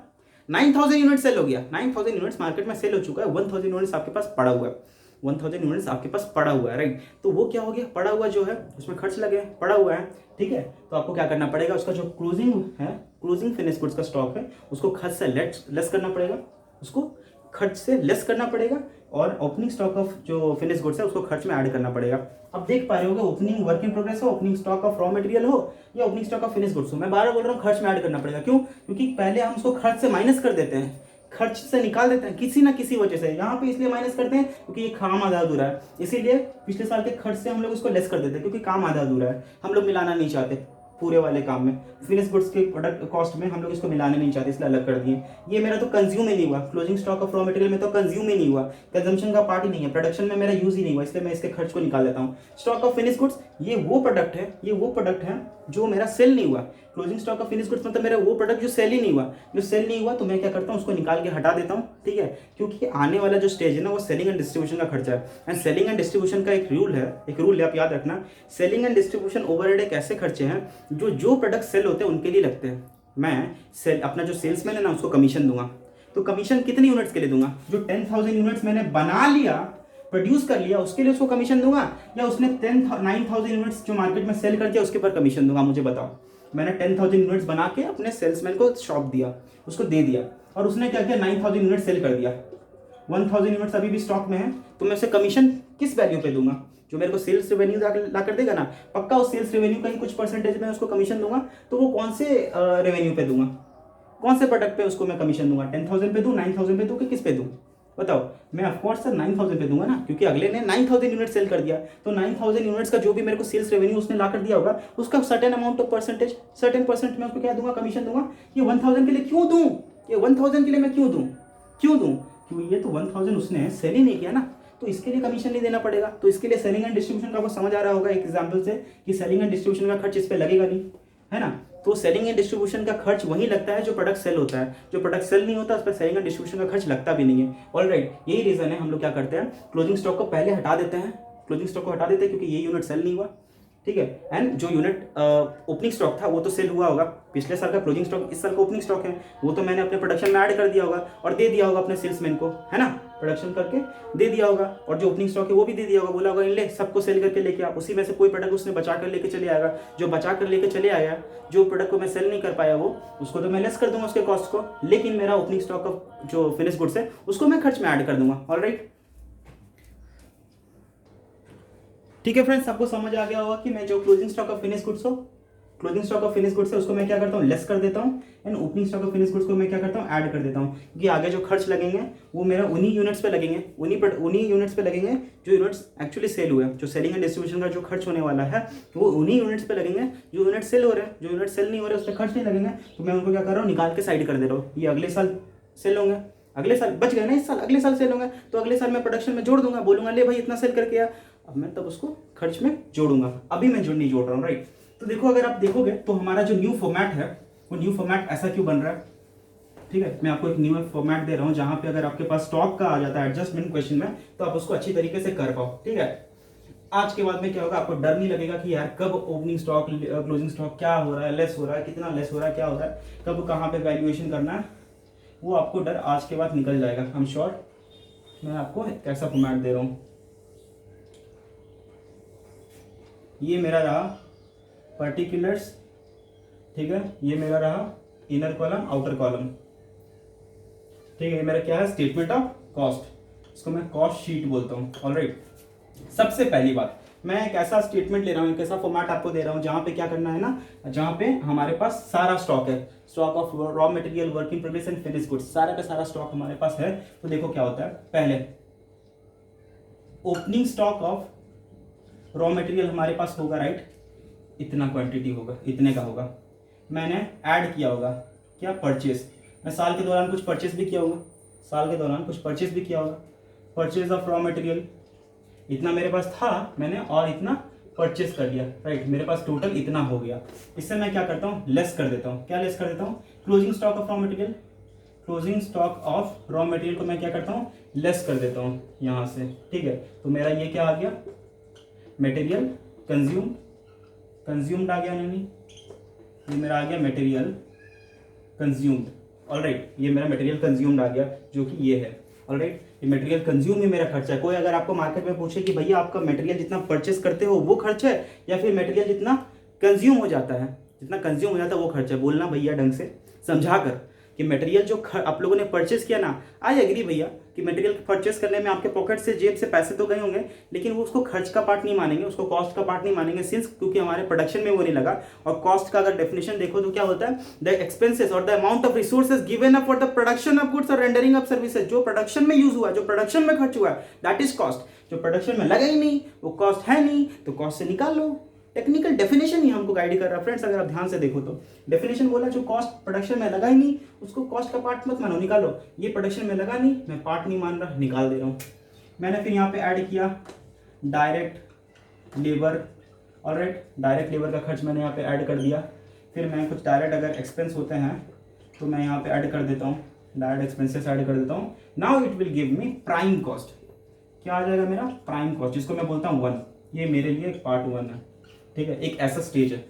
9,000 यूनिट सेल हो गया, 9,000 यूनिट्स मार्केट में सेल हो चुका है, 1,000 यूनिट्स आपके पास पड़ा हुआ है, 1,000 यूनिट्स आपके पास पड़ा हुआ है, राइट। तो वो क्या हो गया, पड़ा हुआ जो है उसमें खर्च लगे, पड़ा हुआ है, ठीक है। तो आपको क्या करना पड़ेगा, उसका जो क्लोजिंग है, क्लोजिंग फिनिश गुड्स का स्टॉक है, उसको खर्च से लेस करना पड़ेगा, उसको खर्च से लेस करना पड़ेगा, और ओपनिंग स्टॉक ऑफ जो फिनिश गुड्स है उसको खर्च में ऐड करना पड़ेगा। अब देख पा रहे होगे, ओपनिंग वर्क इन प्रोग्रेस हो, opening stock of raw material हो या opening stock of finish goods हो, मैं बार बार बोल रहा हूँ खर्च में ऐड करना पड़ेगा। क्यों? क्योंकि पहले हम उसको खर्च से माइनस कर देते हैं, खर्च से निकाल देते हैं किसी ना किसी वजह से। यहाँ पे इसलिए माइनस करते हैं क्योंकि ये काम आधा अधूरा है, इसीलिए पिछले साल के खर्च से हम लोग उसको लेस कर देते हैं क्योंकि काम आधा अधूरा है, हम लोग मिलाना नहीं चाहते पूरे वाले काम में। फिनिश गुड्स के प्रोडक्ट कॉस्ट में हम लोग इसको मिलाने नहीं चाहते, इसलिए अलग कर दिए। ये मेरा तो कंज्यूम ही नहीं हुआ, closing stock of raw material में तो कंज्यूम ही नहीं हुआ, कंजम्पशन का पार्ट ही नहीं है, प्रोडक्शन में मेरा यूज ही नहीं हुआ, इसलिए मैं इसके खर्च को निकाल देता हूँ। स्टॉक ऑफ फिनिश गुड्स ये वो प्रोडक्ट है, ये वो प्रोडक्ट है जो मेरा सेल नहीं हुआ। Closing stock of finish goods मतलब मेरा वो प्रोडक्ट जो सेल ही नहीं हुआ, जो सेल नहीं हुआ तो मैं क्या करता हूँ उसको निकाल के हटा देता हूँ, ठीक है। क्योंकि आने वाला जो स्टेज है ना वो सेलिंग एंड डिस्ट्रीब्यूशन का खर्चा है, एंड सेलिंग एंड डिस्ट्रीब्यूशन का एक रूल है, आप याद रखना। सेलिंग एंड डिस्ट्रीब्यूशन ओवरहेड एक ऐसे खर्चे हैं जो प्रोडक्ट सेल होते हैं उनके लिए लगते हैं। मैं अपना जो सेल्समैन है ना उसको कमीशन दूंगा, तो कमीशन कितनी यूनिट्स के लिए दूंगा, जो 10,000 यूनिट्स मैंने बना लिया, प्रोड्यूस कर लिया, उसके लिए उसको कमीशन दूंगा, या उसने 9,000 यूनिट्स जो मार्केट में सेल कर दिया उसके ऊपर कमीशन दूंगा। मुझे बताओ, मैंने 10,000 यूनिट्स बना के अपने सेल्समैन को शॉप दिया, उसको दे दिया, और उसने क्या किया 9,000 यूनिट सेल कर दिया, 1,000 यूनिट्स अभी भी स्टॉक में है, तो मैं उसे कमीशन किस वैल्यू पे दूंगा, जो मेरे को सेल्स रेवेन्यू ला कर देगा ना, पक्का उस सेल्स रेवेन्यू का ही कुछ परसेंटेज में उसको कमीशन दूंगा। तो वो कौन से रेवेन्यू पे दूंगा, कौन से प्रोडक्ट पे उसको मैं कमीशन दूंगा, 10,000 पे दूं, 9,000 पे दूं कि किस पे दूं, बताओ। मैं ऑफकोर्स सर 9,000 पे दूंगा ना, क्योंकि अगले ने 9,000 यूनिट सेल कर दिया, तो 9,000 यूनिट्स का जो भी मेरे को सेल्स रेवेन्यू उसने ला कर दिया होगा उसका certain amount of percentage, certain percent में उसको क्या दूंगा, कमीशन दूंगा। ये 1,000 के लिए क्यों दूं, ये 1,000 के लिए मैं क्यों दूं, क्योंकि ये तो 1,000 उसने सेल ही नहीं किया ना, तो इसके लिए कमीशन नहीं देना पड़ेगा। तो इसके लिए सेलिंग एंड डिस्ट्रीब्यूशन का आपको समझ आ रहा होगा एक एग्जांपल से कि सेलिंग एंड डिस्ट्रीब्यूशन का खर्च इस पे लगेगा नहीं, है ना। तो सेलिंग एंड डिस्ट्रीब्यूशन का खर्च वही लगता है जो प्रोडक्ट सेल होता है, जो प्रोडक्ट सेल नहीं होता उस पर सेलिंग एंड डिस्ट्रीब्यूशन का खर्च लगता भी नहीं है। ऑलराइट, यही रीजन है हम लोग क्या करते हैं, क्लोजिंग स्टॉक को पहले हटा देते हैं, क्लोजिंग स्टॉक को हटा देते हैं क्योंकि ये यूनिट सेल नहीं हुआ, ठीक है। एंड जो यूनिट ओपनिंग स्टॉक था वो तो सेल हुआ होगा, पिछले साल का क्लोजिंग स्टॉक इस साल का ओपनिंग स्टॉक है, वो तो मैंने अपने प्रोडक्शन में ऐड कर दिया होगा और दे दिया होगा अपने सेल्समैन को, है ना, प्रोडक्शन करके दे दिया होगा, और जो ओपनिंग स्टॉक है वो भी दे दिया होगा, बोला होगा ले सबको सेल करके लेके आ, उसी में से कोई प्रोडक्ट उसने बचा कर लेके चले आएगा, जो बचा कर लेके चले आया, जो प्रोडक्ट को मैं सेल नहीं कर पाया वो उसको तो मैं लेस कर दूंगा उसके कॉस्ट को, लेकिन मेरा ओपनिंग स्टॉक ऑफ जो फिनिश गुड्स है उसको मैं खर्च में ऐड कर दूंगा। ऑलराइट, ठीक है फ्रेंड्स, आपको समझ आ गया होगा कि मैं जो closing stock of finish goods हो, closing stock of finish goods है उसको मैं क्या करता हूँ, लेस कर देता हूँ, and opening stock of finish goods को मैं क्या करता हूँ, ऐड कर देता हूँ, क्योंकि आगे जो खर्च लगेंगे वो मेरा उन्हीं यूनिट्स पे लगेंगे, उन्हीं यूनिट्स पे लगेंगे जो यूनिट्स एक्चुअली सेल हुए हैं। जो सेलिंग एंड डिस्ट्रीब्यूशन का जो खर्च होने वाला है वो उन्हीं यूनिट्स पे लगेंगे जो यूनिट सेल हो रहे हैं, जो यूनिट सेल नहीं हो रहे उस पर खर्च नहीं लगेंगे, तो मैं उनको क्या कर रहा हूँ, निकाल के साइड कर दे रहा हूँ। ये अगले साल सेल होंगे, अगले साल बच गए ना, इस साल अगले साल सेल होंगे, तो अगले साल मैं प्रोडक्शन में जोड़ दूंगा, बोलूंगा ले भाई इतना सेल करके आ, अब मैं तब उसको खर्च में जोड़ूंगा, अभी मैं नहीं जोड़ रहा हूँ, राइट। तो देखो अगर आप देखोगे तो हमारा जो न्यू फॉर्मेट है वो न्यू फॉर्मेट ऐसा क्यों बन रहा है, ठीक है। मैं आपको एक न्यू फॉर्मेट दे रहा हूँ जहां पे अगर आपके पास स्टॉक का आ जाता है एडजस्टमेंट क्वेश्चन में तो आप उसको अच्छी तरीके से कर पाओ, ठीक है। आज के बाद में क्या होगा, आपको डर नहीं लगेगा कि यार कब ओपनिंग स्टॉक क्लोजिंग स्टॉक क्या हो रहा है, लेस हो रहा है, कितना लेस हो रहा है, क्या हो रहा है, कब कहाँ पे वैल्यूएशन करना है, वो आपको डर आज के बाद निकल जाएगा, आई एम श्योर। मैं आपको कैसा फॉर्मेट दे रहा हूँ, ये मेरा रहा पर्टिकुलर्स, ठीक है, ये मेरा रहा इनर कॉलम आउटर कॉलम, ठीक है। ये मेरा क्या है, स्टेटमेंट ऑफ कॉस्ट, इसको मैं कॉस्ट शीट बोलता हूँ। ऑलराइट, सबसे पहली बात मैं एक ऐसा स्टेटमेंट ले रहा हूँ, एक ऐसा फॉर्मेट आपको दे रहा हूँ जहां पे क्या करना है ना, जहां पे हमारे पास सारा स्टॉक है, stock of raw material, work in progress and finish goods, सारा का सारा स्टॉक हमारे पास है। तो देखो क्या होता है, पहले opening stock of raw material हमारे पास होगा, राइट, इतना क्वांटिटी होगा, इतने का होगा, मैंने ऐड किया होगा क्या, परचेस, मैं साल के दौरान कुछ परचेस भी किया होगा, साल के दौरान कुछ परचेस भी किया होगा, परचेज ऑफ रॉ मटेरियल, इतना मेरे पास था मैंने और इतना परचेस कर लिया, राइट, मेरे पास टोटल इतना हो गया। इससे मैं क्या करता हूँ, लेस कर देता हूँ, क्या लेस कर देता हूँ, closing stock of raw material, closing stock of raw material को मैं क्या करता हूँ, लेस कर देता हूँ यहाँ से, ठीक है। तो मेरा ये क्या आ गया, मटेरियल कंज्यूम्ड आ गया, नहीं ये मेरा आ गया मटेरियल कंज्यूम्ड, ऑलराइट, ये मेरा मटेरियल कंज्यूम्ड आ गया जो कि ये है, ऑलराइट, ये मटेरियल कंज्यूम में मेरा खर्चा है। कोई अगर आपको मार्केट में पूछे कि भैया आपका मटेरियल जितना परचेस करते हो वो खर्च है या फिर मटेरियल जितना कंज्यूम हो जाता है, जितना कंज्यूम हो जाता है वो खर्च है, बोलना भैया ढंग से समझा कर कि मटेरियल जो आप लोगों ने परचेस किया ना, आई एग्री भैया कि मटेरियल परचेस करने में आपके पॉकेट से जेब से पैसे तो गए होंगे, लेकिन वो उसको खर्च का पार्ट नहीं मानेंगे, उसको कॉस्ट का पार्ट नहीं मानेंगे, सिंस क्योंकि हमारे प्रोडक्शन में वो नहीं लगा। और कॉस्ट का अगर डेफिनेशन देखो तो क्या होता है, द एक्सपेंसेस और the amount of resources given up for the production of goods और रेंडरिंग ऑफ सर्विसेज, जो प्रोडक्शन में यूज हुआ, जो प्रोडक्शन में खर्च हुआ, दैट इज कॉस्ट। जो प्रोडक्शन में लगा ही नहीं वो कॉस्ट है नहीं, तो कॉस्ट से निकाल लो। टेक्निकल डेफिनेशन ही हमको गाइड कर रहा है फ्रेंड्स, अगर आप ध्यान से देखो तो डेफिनेशन बोला जो कॉस्ट प्रोडक्शन में लगा ही नहीं उसको कॉस्ट का पार्ट मत मानो, निकालो। ये प्रोडक्शन में लगा नहीं, मैं पार्ट नहीं मान रहा, निकाल दे रहा हूँ। मैंने फिर यहाँ पे ऐड किया direct labour, alright, direct labour का खर्च मैंने यहाँ पे ऐड कर दिया। फिर मैं कुछ डायरेक्ट अगर एक्सपेंस होते हैं तो मैं यहाँ पे ऐड कर देता हूँ, डायरेक्ट एक्सपेंसेस ऐड कर देता हूँ। Now it will give me prime cost, क्या आ जाएगा मेरा प्राइम कॉस्ट, जिसको मैं बोलता हूँ 1। ये मेरे लिए पार्ट 1 है, ठीक है। एक ऐसा स्टेज है,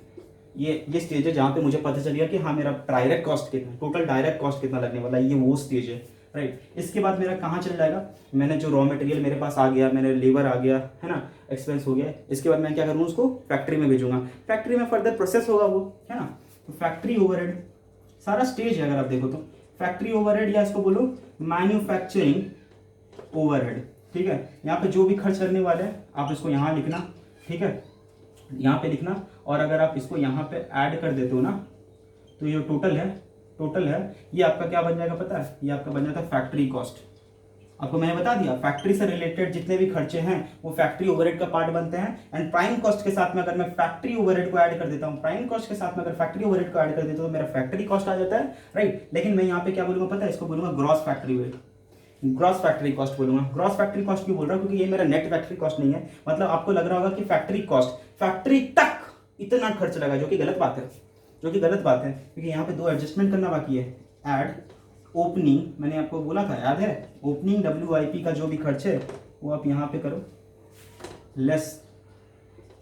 ये स्टेज है जहाँ पे मुझे पता चल गया कि हाँ मेरा डायरेक्ट कॉस्ट कितना, टोटल डायरेक्ट कॉस्ट कितना लगने वाला है, ये वो स्टेज है, राइट। इसके बाद मेरा कहाँ चल जाएगा, मैंने जो रॉ मटेरियल मेरे पास आ गया, मैंने लेबर आ गया, है ना, एक्सपेंस हो गया। इसके बाद मैं क्या करूँ, उसको फैक्ट्री में भेजूंगा, फैक्ट्री में फर्दर प्रोसेस होगा वो, है ना। तो फैक्ट्री ओवरहेड सारा स्टेज है, अगर आप देखो तो फैक्ट्री ओवरहेड या इसको बोलो मैन्युफैक्चरिंग ओवरहेड, ठीक है। यहाँ पे जो भी खर्च करने वाले हैं आप इसको यहाँ लिखना, ठीक है, यहाँ पे लिखना। और अगर आप इसको यहाँ पे ऐड कर देते हो ना तो ये टोटल है, ये आपका क्या बन जाएगा पता है, ये आपका बन जाता है फैक्ट्री कॉस्ट। आपको मैंने बता दिया फैक्ट्री से रिलेटेड जितने भी खर्चे हैं वो फैक्ट्री ओवरहेड का पार्ट बनते हैं। एंड प्राइम कॉस्ट के साथ में अगर मैं फैक्ट्री ओवरहेड को ऐड कर देता हूँ, प्राइम कॉस्ट के साथ में अगर फैक्ट्री ओवरहेड को ऐड कर देता हूँ तो मेरा फैक्ट्री कॉस्ट आ जाता है, राइट। लेकिन मैं यहाँ पे क्या बोलूंगा पता है, इसको बोलूंगा gross factory overhead, gross factory cost बोलूंगा। ग्रॉस फैक्ट्री कॉस्ट क्यों बोल रहा हूँ, क्योंकि ये मेरा नेट फैक्ट्री कॉस्ट नहीं है। मतलब आपको लग रहा होगा कि फैक्ट्री कॉस्ट, फैक्ट्री तक इतना खर्च लगा, जो कि गलत बात है, क्योंकि यहाँ पे 2 एडजस्टमेंट करना बाकी है। ऐड ओपनिंग, मैंने आपको बोला था याद है, ओपनिंग WIP का जो भी खर्च है वो आप यहाँ पे करो, लेस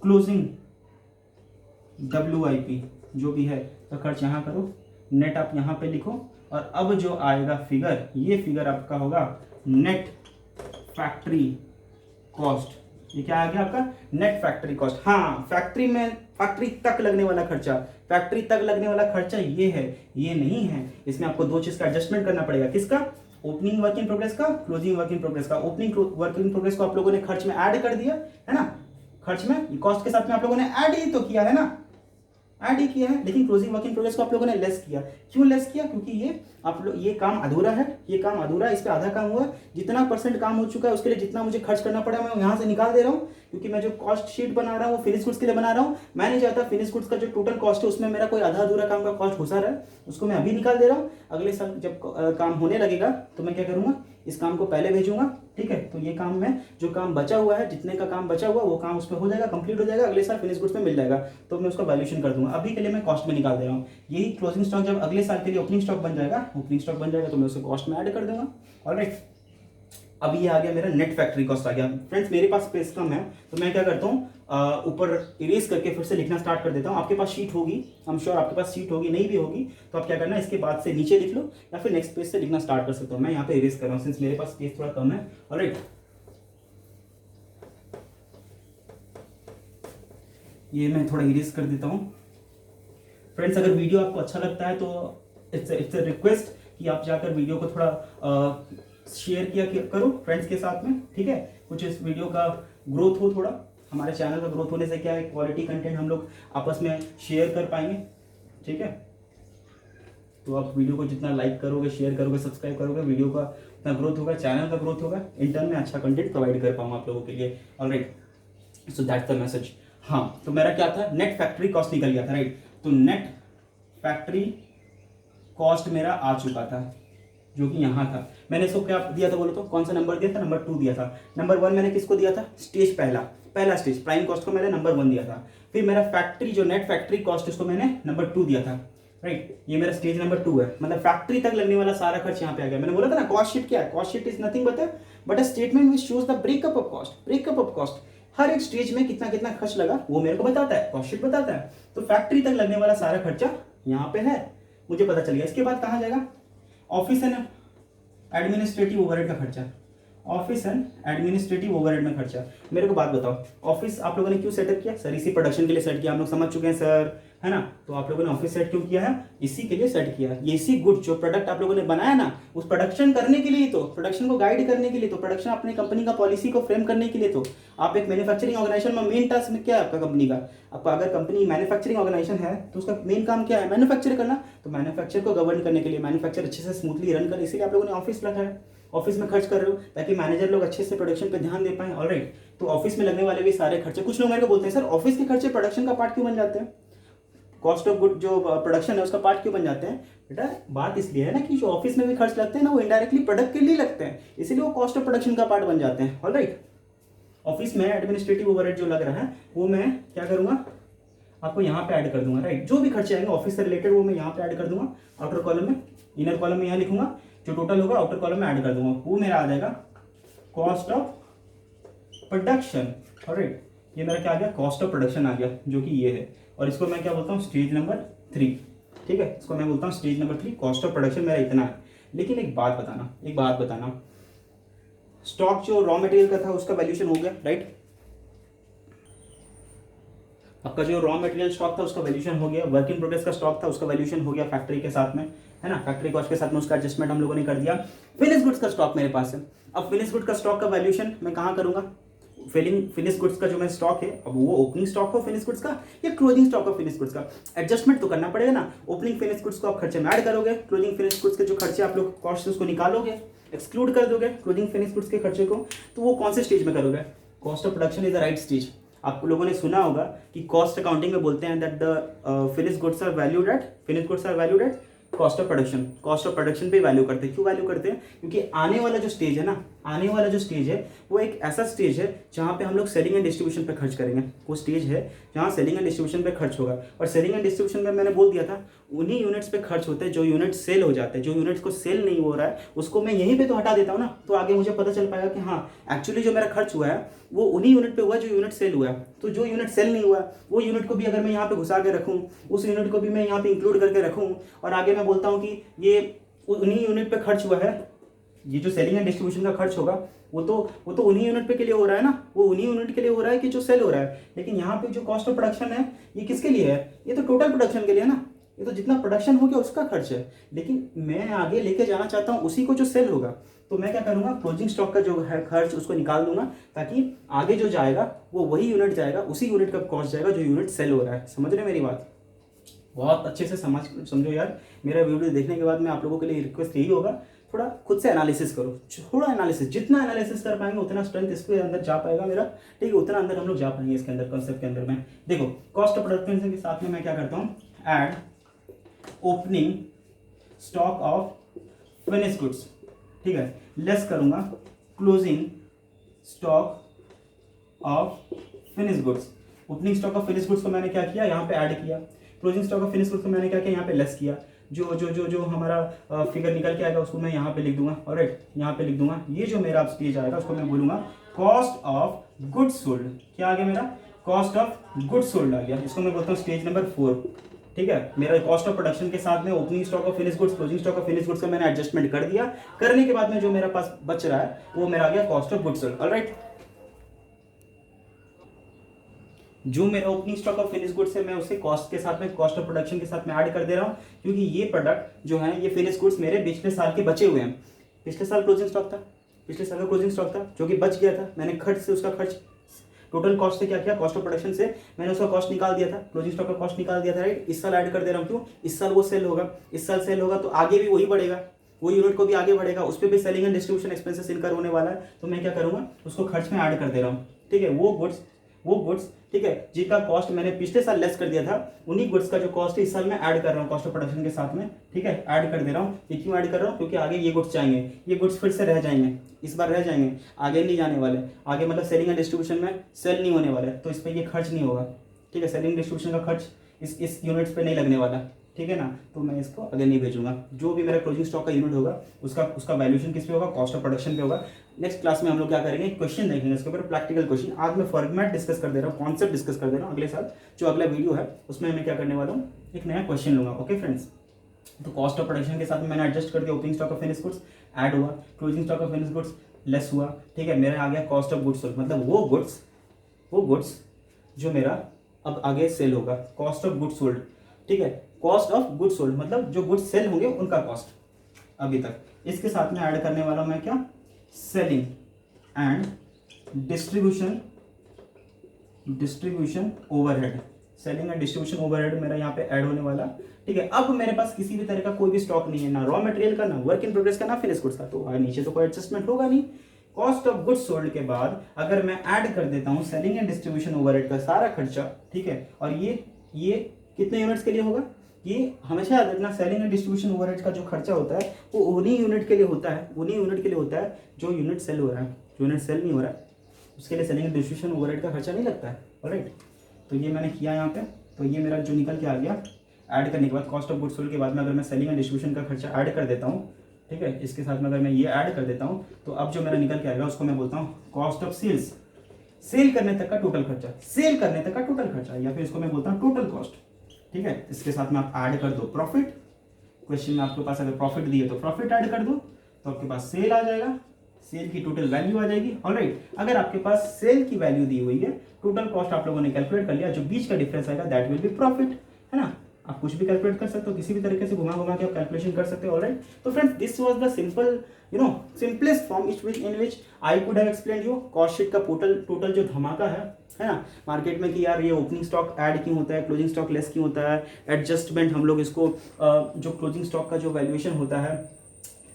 क्लोजिंग WIP जो भी है तो खर्च यहाँ करो, नेट आप यहाँ पे लिखो। और अब जो आएगा फिगर, ये फिगर आपका होगा नेट फैक्ट्री कॉस्ट। ये क्या आ गया आपका नेट फैक्ट्री कॉस्ट। हाँ, फैक्ट्री तक लगने वाला खर्चा, फैक्ट्री तक लगने वाला खर्चा ये है, ये नहीं है। इसमें आपको 2 चीज का एडजस्टमेंट करना पड़ेगा। किसका, ओपनिंग वर्क इन प्रोग्रेस का, क्लोजिंग वर्क इन प्रोग्रेस का। ओपनिंग वर्क इन प्रोग्रेस को आप लोगों ने खर्च में ऐड कर दिया है ना, खर्च में कॉस्ट के साथ में आप लोगों ने ऐड ही तो किया है ना, ऐड ही किया है। लेकिन क्लोजिंग वर्क इन प्रोग्रेस को आप लोगों ने लेस किया। क्यों लेस किया, क्योंकि ये काम अधूरा है, ये काम अधूरा है, इस पे आधा काम हुआ। जितना % काम हो चुका है उसके लिए जितना मुझे खर्च करना पड़ा मैं यहाँ से निकाल दे रहा हूँ, क्योंकि मैं जो कॉस्ट शीट बना रहा हूँ वो फिनिश गुड्स के लिए बना रहा हूँ। मैं नहीं चाहता फिनिश गुड्स का जो टोटल कॉस्ट है उसमें मेरा कोई आधा अधूरा काम का कॉस्ट घुसा रहा है, उसको मैं अभी निकाल दे रहा हूँ। अगले साल जब काम होने लगेगा तो मैं क्या करूँगा, इस काम को पहले भेजूंगा, ठीक है। तो ये काम में जो काम बचा हुआ है, जितने का काम बचा हुआ वो काम उसमें हो जाएगा, कंप्लीट हो जाएगा, अगले साल फिनिश गुड्स में मिल जाएगा, तो मैं उसका वैल्यूएशन कर दूंगा। अभी के लिए मैं कॉस्ट में निकाल दे रहा हूँ। यही क्लोजिंग स्टॉक जब अगले साल के लिए ओपनिंग स्टॉक बन जाएगा तो मैं उसे कॉस्ट में ऐड कर दूंगा, ऑलराइट। अब ये आ गया मेरा नेट फैक्ट्री कॉस्ट आ गया। फ्रेंड्स मेरे पास स्पेस कम है तो मैं क्या करता हूँ, ऊपर इरेज करके फिर से लिखना स्टार्ट कर देता हूँ। आपके पास शीट होगी, आई एम श्योर आपके पास शीट होगी, नहीं भी होगी तो आप क्या करना, इसके बाद से नीचे लिख लो या फिर नेक्स्ट पेज से लिखना स्टार्ट कर सकते हो। मैं यहाँ पे इरेज कर रहा हूँ सिंस मेरे पास स्पेस थोड़ा कम है, ऑलराइट। ये मैं थोड़ा इरेज कर देता हूँ। फ्रेंड्स अगर वीडियो आपको अच्छा लगता है तो इट्स अ रिक्वेस्ट कि आप जाकर वीडियो को थोड़ा शेयर किया करो फ्रेंड्स के साथ में, ठीक है। कुछ इस वीडियो का ग्रोथ हो, थोड़ा हमारे चैनल का ग्रोथ होने से क्या है, क्वालिटी कंटेंट हम लोग आपस में शेयर कर पाएंगे, ठीक है। तो आप वीडियो को जितना लाइक करोगे, शेयर करोगे, सब्सक्राइब करोगे, वीडियो का उतना ग्रोथ होगा, चैनल का ग्रोथ होगा, इंटर्न में अच्छा कंटेंट प्रोवाइड कर पाऊंगा आप लोगों के लिए, alright. So that's the message. हाँ, तो मेरा क्या था, नेट फैक्ट्री कॉस्ट निकल गया था, राइट। तो नेट फैक्ट्री कॉस्ट मेरा आ चुका था, जो कि यहाँ था। मैंने इसको क्या दिया था बोलो तो, कौन सा नंबर दिया था, नंबर 2 दिया था। नंबर 1 मैंने किसको दिया था, स्टेज पहला स्टेज प्राइम कॉस्ट को मैंने नंबर 1 दिया था। फिर मेरा फैक्ट्री जो नेट फैक्ट्री कॉस्ट उसको मैंने नंबर 2 दिया था, राइट। ये मेरा स्टेज नंबर 2 है, मतलब फैक्ट्री तक लगने वाला सारा खर्च यहाँ पे आ गया। मैंने बोला था ना कॉस्ट शीट क्या है, cost sheet is nothing but a statement which shows the breakup of cost. हर एक स्टेज में कितना कितना खर्च लगा वो मेरे को बताता है, कॉस्ट शीट बताता है। तो फैक्ट्री तक लगने वाला सारा खर्चा यहाँ पे है, मुझे पता चल गया। इसके बाद कहाँ जाएगा, ऑफिस एंड एडमिनिस्ट्रेटिव ओवरहेड का खर्चा, ऑफिस एंड एडमिनिस्ट्रेटिव ओवरहेड में खर्चा। मेरे को बात बताओ, ऑफिस आप लोगों ने क्यों सेटअप किया, सर इसी प्रोडक्शन के लिए सेट किया, हम लोग समझ चुके हैं सर, है ना। तो आप लोगों ने ऑफिस सेट क्यों किया है, इसी के लिए सेट किया। ये इसी गुड जो प्रोडक्ट आप लोगों ने बनाया ना, उस प्रोडक्शन करने के लिए, तो प्रोडक्शन को गाइड करने के लिए, तो प्रोडक्शन अपनी कंपनी का पॉलिसी को फ्रेम करने के लिए। तो आप एक मैन्युफैक्चरिंग ऑर्गेनाइजेशन में मेन टास्क में क्या है आपका कंपनी का, आपका अगर कंपनी मैन्युफैक्चरिंग ऑर्गेनाइजेशन है तो उसका मेन काम क्या है, मैन्युफैक्चर करना। तो मैन्युफैक्चर को गवर्न करने के लिए, मैन्युफैक्चर अच्छे से स्मूथली रन करे, इसीलिए आप लोगों ने ऑफिस रखा है। ऑफिस में खर्च कर रहे हो ताकि मैनेजर लोग अच्छे से प्रोडक्शन पे ध्यान दे पाए, ऑलराइट। तो ऑफिस में लगने वाले भी सारे खर्चे, कुछ लोग मेरे को बोलते हैं सर ऑफिस के खर्चे प्रोडक्शन का पार्ट क्यों बन जाते हैं, कॉस्ट ऑफ गुड जो प्रोडक्शन है उसका पार्ट क्यों बन जाते हैं। बेटा बात इसलिए है ना कि जो ऑफिस में भी खर्च लगते हैं ना, वो इनडायरेक्टली प्रोडक्ट के लिए लगते हैं, इसीलिए वो कॉस्ट ऑफ प्रोडक्शन का पार्ट बन जाते हैं, ऑलराइट। ऑफिस में एडमिनिस्ट्रेटिव ओवरहेड जो लग रहा है वो मैं क्या करूंगा, आपको यहाँ पे ऐड कर दूंगा, राइट। जो भी खर्चे आएंगे ऑफिस से रिलेटेड वो मैं यहाँ पे ऐड कर दूंगा, आउटर कॉलम में, इनर कॉलम में यहाँ लिखूंगा, जो टोटल होगा आउटर कॉलम में ऐड कर दूंगा, वो मेरा आ जाएगा कॉस्ट ऑफ प्रोडक्शन, ऑलराइट। ये मेरा क्या आ गया, कॉस्ट ऑफ प्रोडक्शन आ गया, जो कि ये है। और इसको मैं क्या बोलता हूँ, स्टेज नंबर 3, ठीक है। इसको मैं बोलता हूँ stage number 3, cost of production मेरा इतना है। लेकिन एक बात बताना, स्टॉक जो रॉ मटेरियल का था उसका वैल्यूएशन हो गया, राइट। आपका जो रॉ मटेरियल स्टॉक था उसका वैल्यूएशन हो गया, वर्क इन प्रोग्रेस का स्टॉक था उसका वैल्यूएशन हो गया फैक्ट्री के साथ में, है ना। फैक्ट्री कॉस्ट के साथ में उसका एडजस्टमेंट हम लोगों ने कर दिया। फिनिश गुड्स का स्टॉक मेरे पास है। अब फिनिश गुड का स्टॉक का वैल्यूएशन मैं कहाँ करूंगा, फिनिश गुड्स का जो मैं स्टॉक है, अब वो ओपनिंग स्टॉक हो फिनिश गुड्स का या क्लोजिंग स्टॉक हो फिनिश गुड्स का, एडजस्टमेंट तो करना पड़ेगा ना। ओपनिंग फिनिश गुड्स को आप खर्चे में ऐड करोगे, क्लोजिंग फिनिश गुड्स के जो खर्चे आप लोग कॉस्ट उसको निकालोगे, एक्सक्लूड कर दोगे क्लोजिंग फिनिश गुड्स के खर्चे को। तो वो कौन से स्टेज में करोगे, cost of production is the right stage. आप लोगों ने सुना होगा कि कॉस्ट अकाउंटिंग में बोलते हैं that the finish goods are valued at cost of production पे वैल्यू करते हैं। क्यों वैल्यू करते हैं, क्योंकि आने वाला जो स्टेज है ना, वो एक ऐसा स्टेज है जहाँ पे हम लोग सेलिंग एंड डिस्ट्रीब्यूशन पे खर्च करेंगे। वो स्टेज है जहाँ सेलिंग एंड डिस्ट्रीब्यूशन पे खर्च होगा। और सेलिंग एंड डिस्ट्रीब्यूशन में मैंने बोल दिया था उन्हीं यूनिट्स पे खर्च होते हैं जो यूनिट सेल हो जाते हैं। जो यूनिट्स को सेल नहीं हो रहा है उसको मैं यहीं पे तो हटा देता हूँ ना, तो आगे मुझे पता चल पाएगा कि हाँ एक्चुअली जो मेरा खर्च हुआ है वो उन्हीं यूनिट पे हुआ है जो यूनिट सेल हुआ है। तो जो यूनिट सेल नहीं हुआ वो यूनिट को भी अगर मैं यहाँ पे घुसा के रखूँ, उस यूनिट को भी मैं यहाँ पे इंक्लूड करके रखूँ, और आगे मैं बोलता हूँ कि ये उन्हीं यूनिट पे खर्च हुआ है, ये जो सेलिंग एंड डिस्ट्रीब्यूशन का खर्च होगा वो तो उन्हीं यूनिट पे के लिए हो रहा है ना, वो उन्हीं यूनिट के लिए हो रहा है कि जो सेल हो रहा है। लेकिन यहाँ पे जो कॉस्ट ऑफ प्रोडक्शन है ये किसके लिए है, ये तो टोटल प्रोडक्शन के लिए है ना, ये तो जितना प्रोडक्शन हो गया उसका खर्च है। लेकिन मैं आगे लेके जाना चाहता हूँ उसी को जो सेल होगा, तो मैं क्या करूँगा, क्लोजिंग स्टॉक का जो है खर्च उसको निकाल दूंगा, ताकि आगे जो जाएगा वो वही यूनिट जाएगा, उसी यूनिट का कॉस्ट जाएगा जो यूनिट सेल हो रहा है। समझ रहे मेरी बात, बहुत अच्छे से समझो यार। मेरा वीडियो देखने के बाद में आप लोगों के लिए रिक्वेस्ट यही होगा, थोड़ा खुद से एनालिसिस करो, थोड़ा एनालिसिस, जितना एनालिसिस कर पाएंगे उतना स्ट्रेंथ इसके अंदर जा पाएगा मेरा, ठीक है, उतना अंदर हम लोग जा पाएंगे इसके अंदर, कॉन्सेप्ट के अंदर में। देखो कॉस्ट ऑफ प्रोडक्शन के साथ में मैं क्या करता हूँ, add opening stock of finish goods, ठीक है, लेस करूंगा closing stock of finish goods. Opening stock of finish goods को मैंने क्या किया, यहाँ पे ऐड किया। Closing stock of finish goods को मैंने क्या किया, यहाँ पे लेस किया। जो जो जो जो हमारा फिगर निकल के आएगा उसको मैं यहाँ पे लिख दूंगा, ऑलराइट, यहाँ पे लिख दूंगा। ये जो मेरा स्टेज आएगा उसको मैं बोलूंगा कॉस्ट ऑफ गुड्स सोल्ड। क्या आ गया मेरा, कॉस्ट ऑफ गुड्स सोल्ड आ गया। इसको मैं बोलता हूँ स्टेज नंबर 4, ठीक है। मेरा कॉस्ट ऑफ प्रोडक्शन के साथ में opening stock of finish goods, closing stock of finish goods का मैंने एडजस्टमेंट कर दिया। करने के बाद में जो मेरा पास बच रहा है वो मेरा आ गया cost of goods sold, alright. जो मेरा opening stock of finish goods है मैं उसे कॉस्ट के साथ में, कॉस्ट ऑफ प्रोडक्शन के साथ में ऐड कर दे रहा हूँ, क्योंकि ये प्रोडक्ट जो है ये फिनिश गुड्स मेरे पिछले साल के बचे हुए हैं। पिछले साल क्लोजिंग स्टॉक था, पिछले साल का क्लोजिंग स्टॉक था जो कि बच गया था। मैंने खर्च से उसका खर्च, टोटल कॉस्ट से क्या किया, कॉस्ट ऑफ प्रोडक्शन से मैंने उसका कॉस्ट निकाल दिया था, क्लोजिंग स्टॉक का कॉस्ट निकाल दिया था, राइट। इस साल ऐड कर दे रहा हूँ, क्यों, इस साल वो सेल होगा, इस साल सेल होगा तो आगे भी वही बढ़ेगा, वो यूनिट को भी आगे बढ़ेगा, उस पर भी सेलिंग एंड डिस्ट्रीब्यूशन एक्सपेंसेस इनकर होने वाला है। तो मैं क्या करूँगा, उसको खर्च में ऐड कर दे रहा हूँ, ठीक है। वो गुड्स वो गुड्स, ठीक है, जिनका कॉस्ट मैंने पिछले साल लेस कर दिया था, उन्हीं गुड्स का जो कॉस्ट है इस साल मैं ऐड कर रहा हूँ कॉस्ट ऑफ प्रोडक्शन के साथ में, ठीक है, ऐड कर दे रहा हूँ। ये क्यों ऐड कर रहा हूँ? क्योंकि आगे ये गुड्स जाएंगे, ये गुड्स फिर से रह जाएंगे, इस बार रह जाएंगे, आगे नहीं जाने वाले, आगे मतलब सेलिंग एंड डिस्ट्रीब्यूशन में सेल नहीं होने वाले, तो इस पर ये खर्च नहीं होगा, ठीक है, सेलिंग डिस्ट्रीब्यूशन का खर्च इस यूनिट्स पे नहीं लगने वाला, ठीक है ना, तो मैं इसको आगे नहीं भेजूंगा। जो भी मेरा क्लोजिंग स्टॉक का यूनिट होगा उसका वैल्यूएशन किस पे होगा? कॉस्ट ऑफ प्रोडक्शन पे होगा। नेक्स्ट क्लास में हम लोग क्या करेंगे? क्वेश्चन देखेंगे इसके ऊपर, प्रैक्टिकल क्वेश्चन। आज मैं फॉर्मेट डिस्कस कर दे रहा हूँ, कॉन्सेप्ट डिस्कस कर दे रहा हूँ। अगले साल जो अगला वीडियो है उसमें मैं क्या करने वाला हूँ, एक नया क्वेश्चन लूंगा। ओके फ्रेंड्स, तो कॉस्ट ऑफ प्रोडक्शन के साथ में मैंने एडजस्ट कर दिया, opening stock of finish goods add हुआ, closing stock of finish goods less हुआ, ठीक है, मेरा आ गया कॉस्ट ऑफ गुड्स सोल्ड, मतलब वो गुड्स जो मेरा अब आगे सेल होगा, कॉस्ट ऑफ गुड्स सोल्ड, ठीक है, कॉस्ट ऑफ गुड्स सोल्ड मतलब जो गुड्स सेल होंगे उनका कॉस्ट अभी तक। इसके साथ में ऐड करने वाला हूं मैं क्या? Selling and distribution overhead, selling and distribution overhead मेरा यहाँ पे ऐड होने वाला, ठीक है। अब मेरे पास किसी भी तरह का कोई भी स्टॉक नहीं है, ना रॉ मटेरियल का, ना वर्क इन प्रोग्रेस का, ना फिनिश गुड्स का, तो नीचे तो कोई एडजस्टमेंट होगा नहीं। कॉस्ट ऑफ गुड्स सोल्ड के बाद अगर मैं ऐड कर देता हूं सेलिंग एंड डिस्ट्रीब्यूशन ओवरहेड का सारा खर्चा, ठीक है, और ये कितने यूनिट्स के लिए होगा? ये हमेशा याद रखना, सेलिंग एंड डिस्ट्रीब्यूशन ओवरहेड का जो खर्चा होता है वो उन्हीं यूनिट के लिए होता है, जो यूनिट सेल हो रहा है। जो यूनिट सेल नहीं हो रहा है उसके लिए सेलिंग एंड डिस्ट्रीब्यूशन ओवरहेड का खर्चा नहीं लगता है। ऑलराइट, तो ये मैंने किया यहाँ पे, तो ये मेरा जो निकल के आ गया ऐड करने के बाद, कॉस्ट ऑफ गुड्स सोल्ड के बाद में अगर मैं सेलिंग एंड डिस्ट्रीब्यूशन का खर्चा ऐड कर देता हूँ, ठीक है, इसके साथ में अगर मैं ये ऐड कर देता हूँ, तो अब जो मेरा निकल के आएगा उसको मैं बोलता हूँ कॉस्ट ऑफ सेल्स, सेल करने तक का टोटल खर्चा, या फिर इसको मैं बोलता हूँ टोटल कॉस्ट, ठीक है। इसके साथ में आप ऐड कर दो प्रॉफिट, क्वेश्चन में आपके पास अगर प्रॉफिट दिए तो प्रॉफिट ऐड कर दो, तो आपके पास सेल आ जाएगा, सेल की टोटल वैल्यू आ जाएगी। ऑलराइट, अगर आपके पास सेल की वैल्यू दी हुई है, टोटल कॉस्ट आप लोगों ने कैलकुलेट कर लिया, जो बीच का डिफरेंस आएगा दैट विल बी प्रॉफिट, है ना। आप कुछ भी कैलकुलेट कर सकते हो, किसी भी तरीके से घुमा के आप कैलकुलेशन कर सकते हो। ऑलराइट, तो friends this was the simplest form in which I could have explained you cost sheet का टोटल जो धमाका है ना मार्केट में, कि यार ये ओपनिंग स्टॉक ऐड क्यों होता है, क्लोजिंग स्टॉक लेस क्यों होता है, एडजस्टमेंट हम लोग इसको जो क्लोजिंग स्टॉक का जो वैल्यूएशन होता है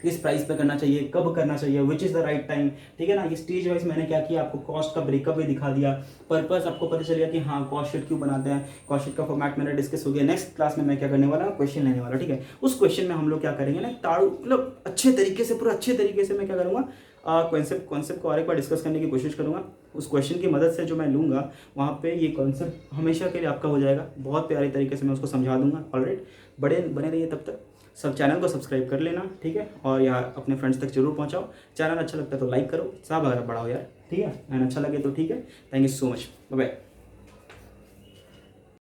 किस प्राइस पे करना चाहिए, कब करना चाहिए, which is the right time, ठीक है ना। ये स्टेज वाइज मैंने क्या किया, आपको कॉस्ट का ब्रेकअप भी दिखा दिया, पर्पस आपको पता चल गया कि हाँ कॉस्ट शीट क्यों बनाते हैं, कॉस्ट शीट का फॉर्मेट मेरा डिस्कस हो गया। नेक्स्ट क्लास में मैं क्या करने वाला हूँ, क्वेश्चन लेने वाला, ठीक है। उस क्वेश्चन में हम लोग क्या करेंगे ना, मतलब अच्छे तरीके से मैं क्या करूँगा, कॉन्सेप्ट को और एक बार डिस्कस करने की कोशिश करूँगा। उस क्वेश्चन की मदद से जो मैं लूँगा वहाँ पे ये कॉन्सेप्ट हमेशा के लिए आपका हो जाएगा, बहुत प्यारी तरीके से मैं उसको समझा दूंगा। ऑलराइट, बने रहिए तब तक, सब चैनल को सब्सक्राइब कर लेना, ठीक है, और यार अपने फ्रेंड्स तक जरूर पहुँचाओ। चैनल अच्छा लगता है तो लाइक करो, सब अगर बड़ा हो यार, ठीक है, एंड अच्छा लगे तो ठीक है। Thank you so much, bye bye.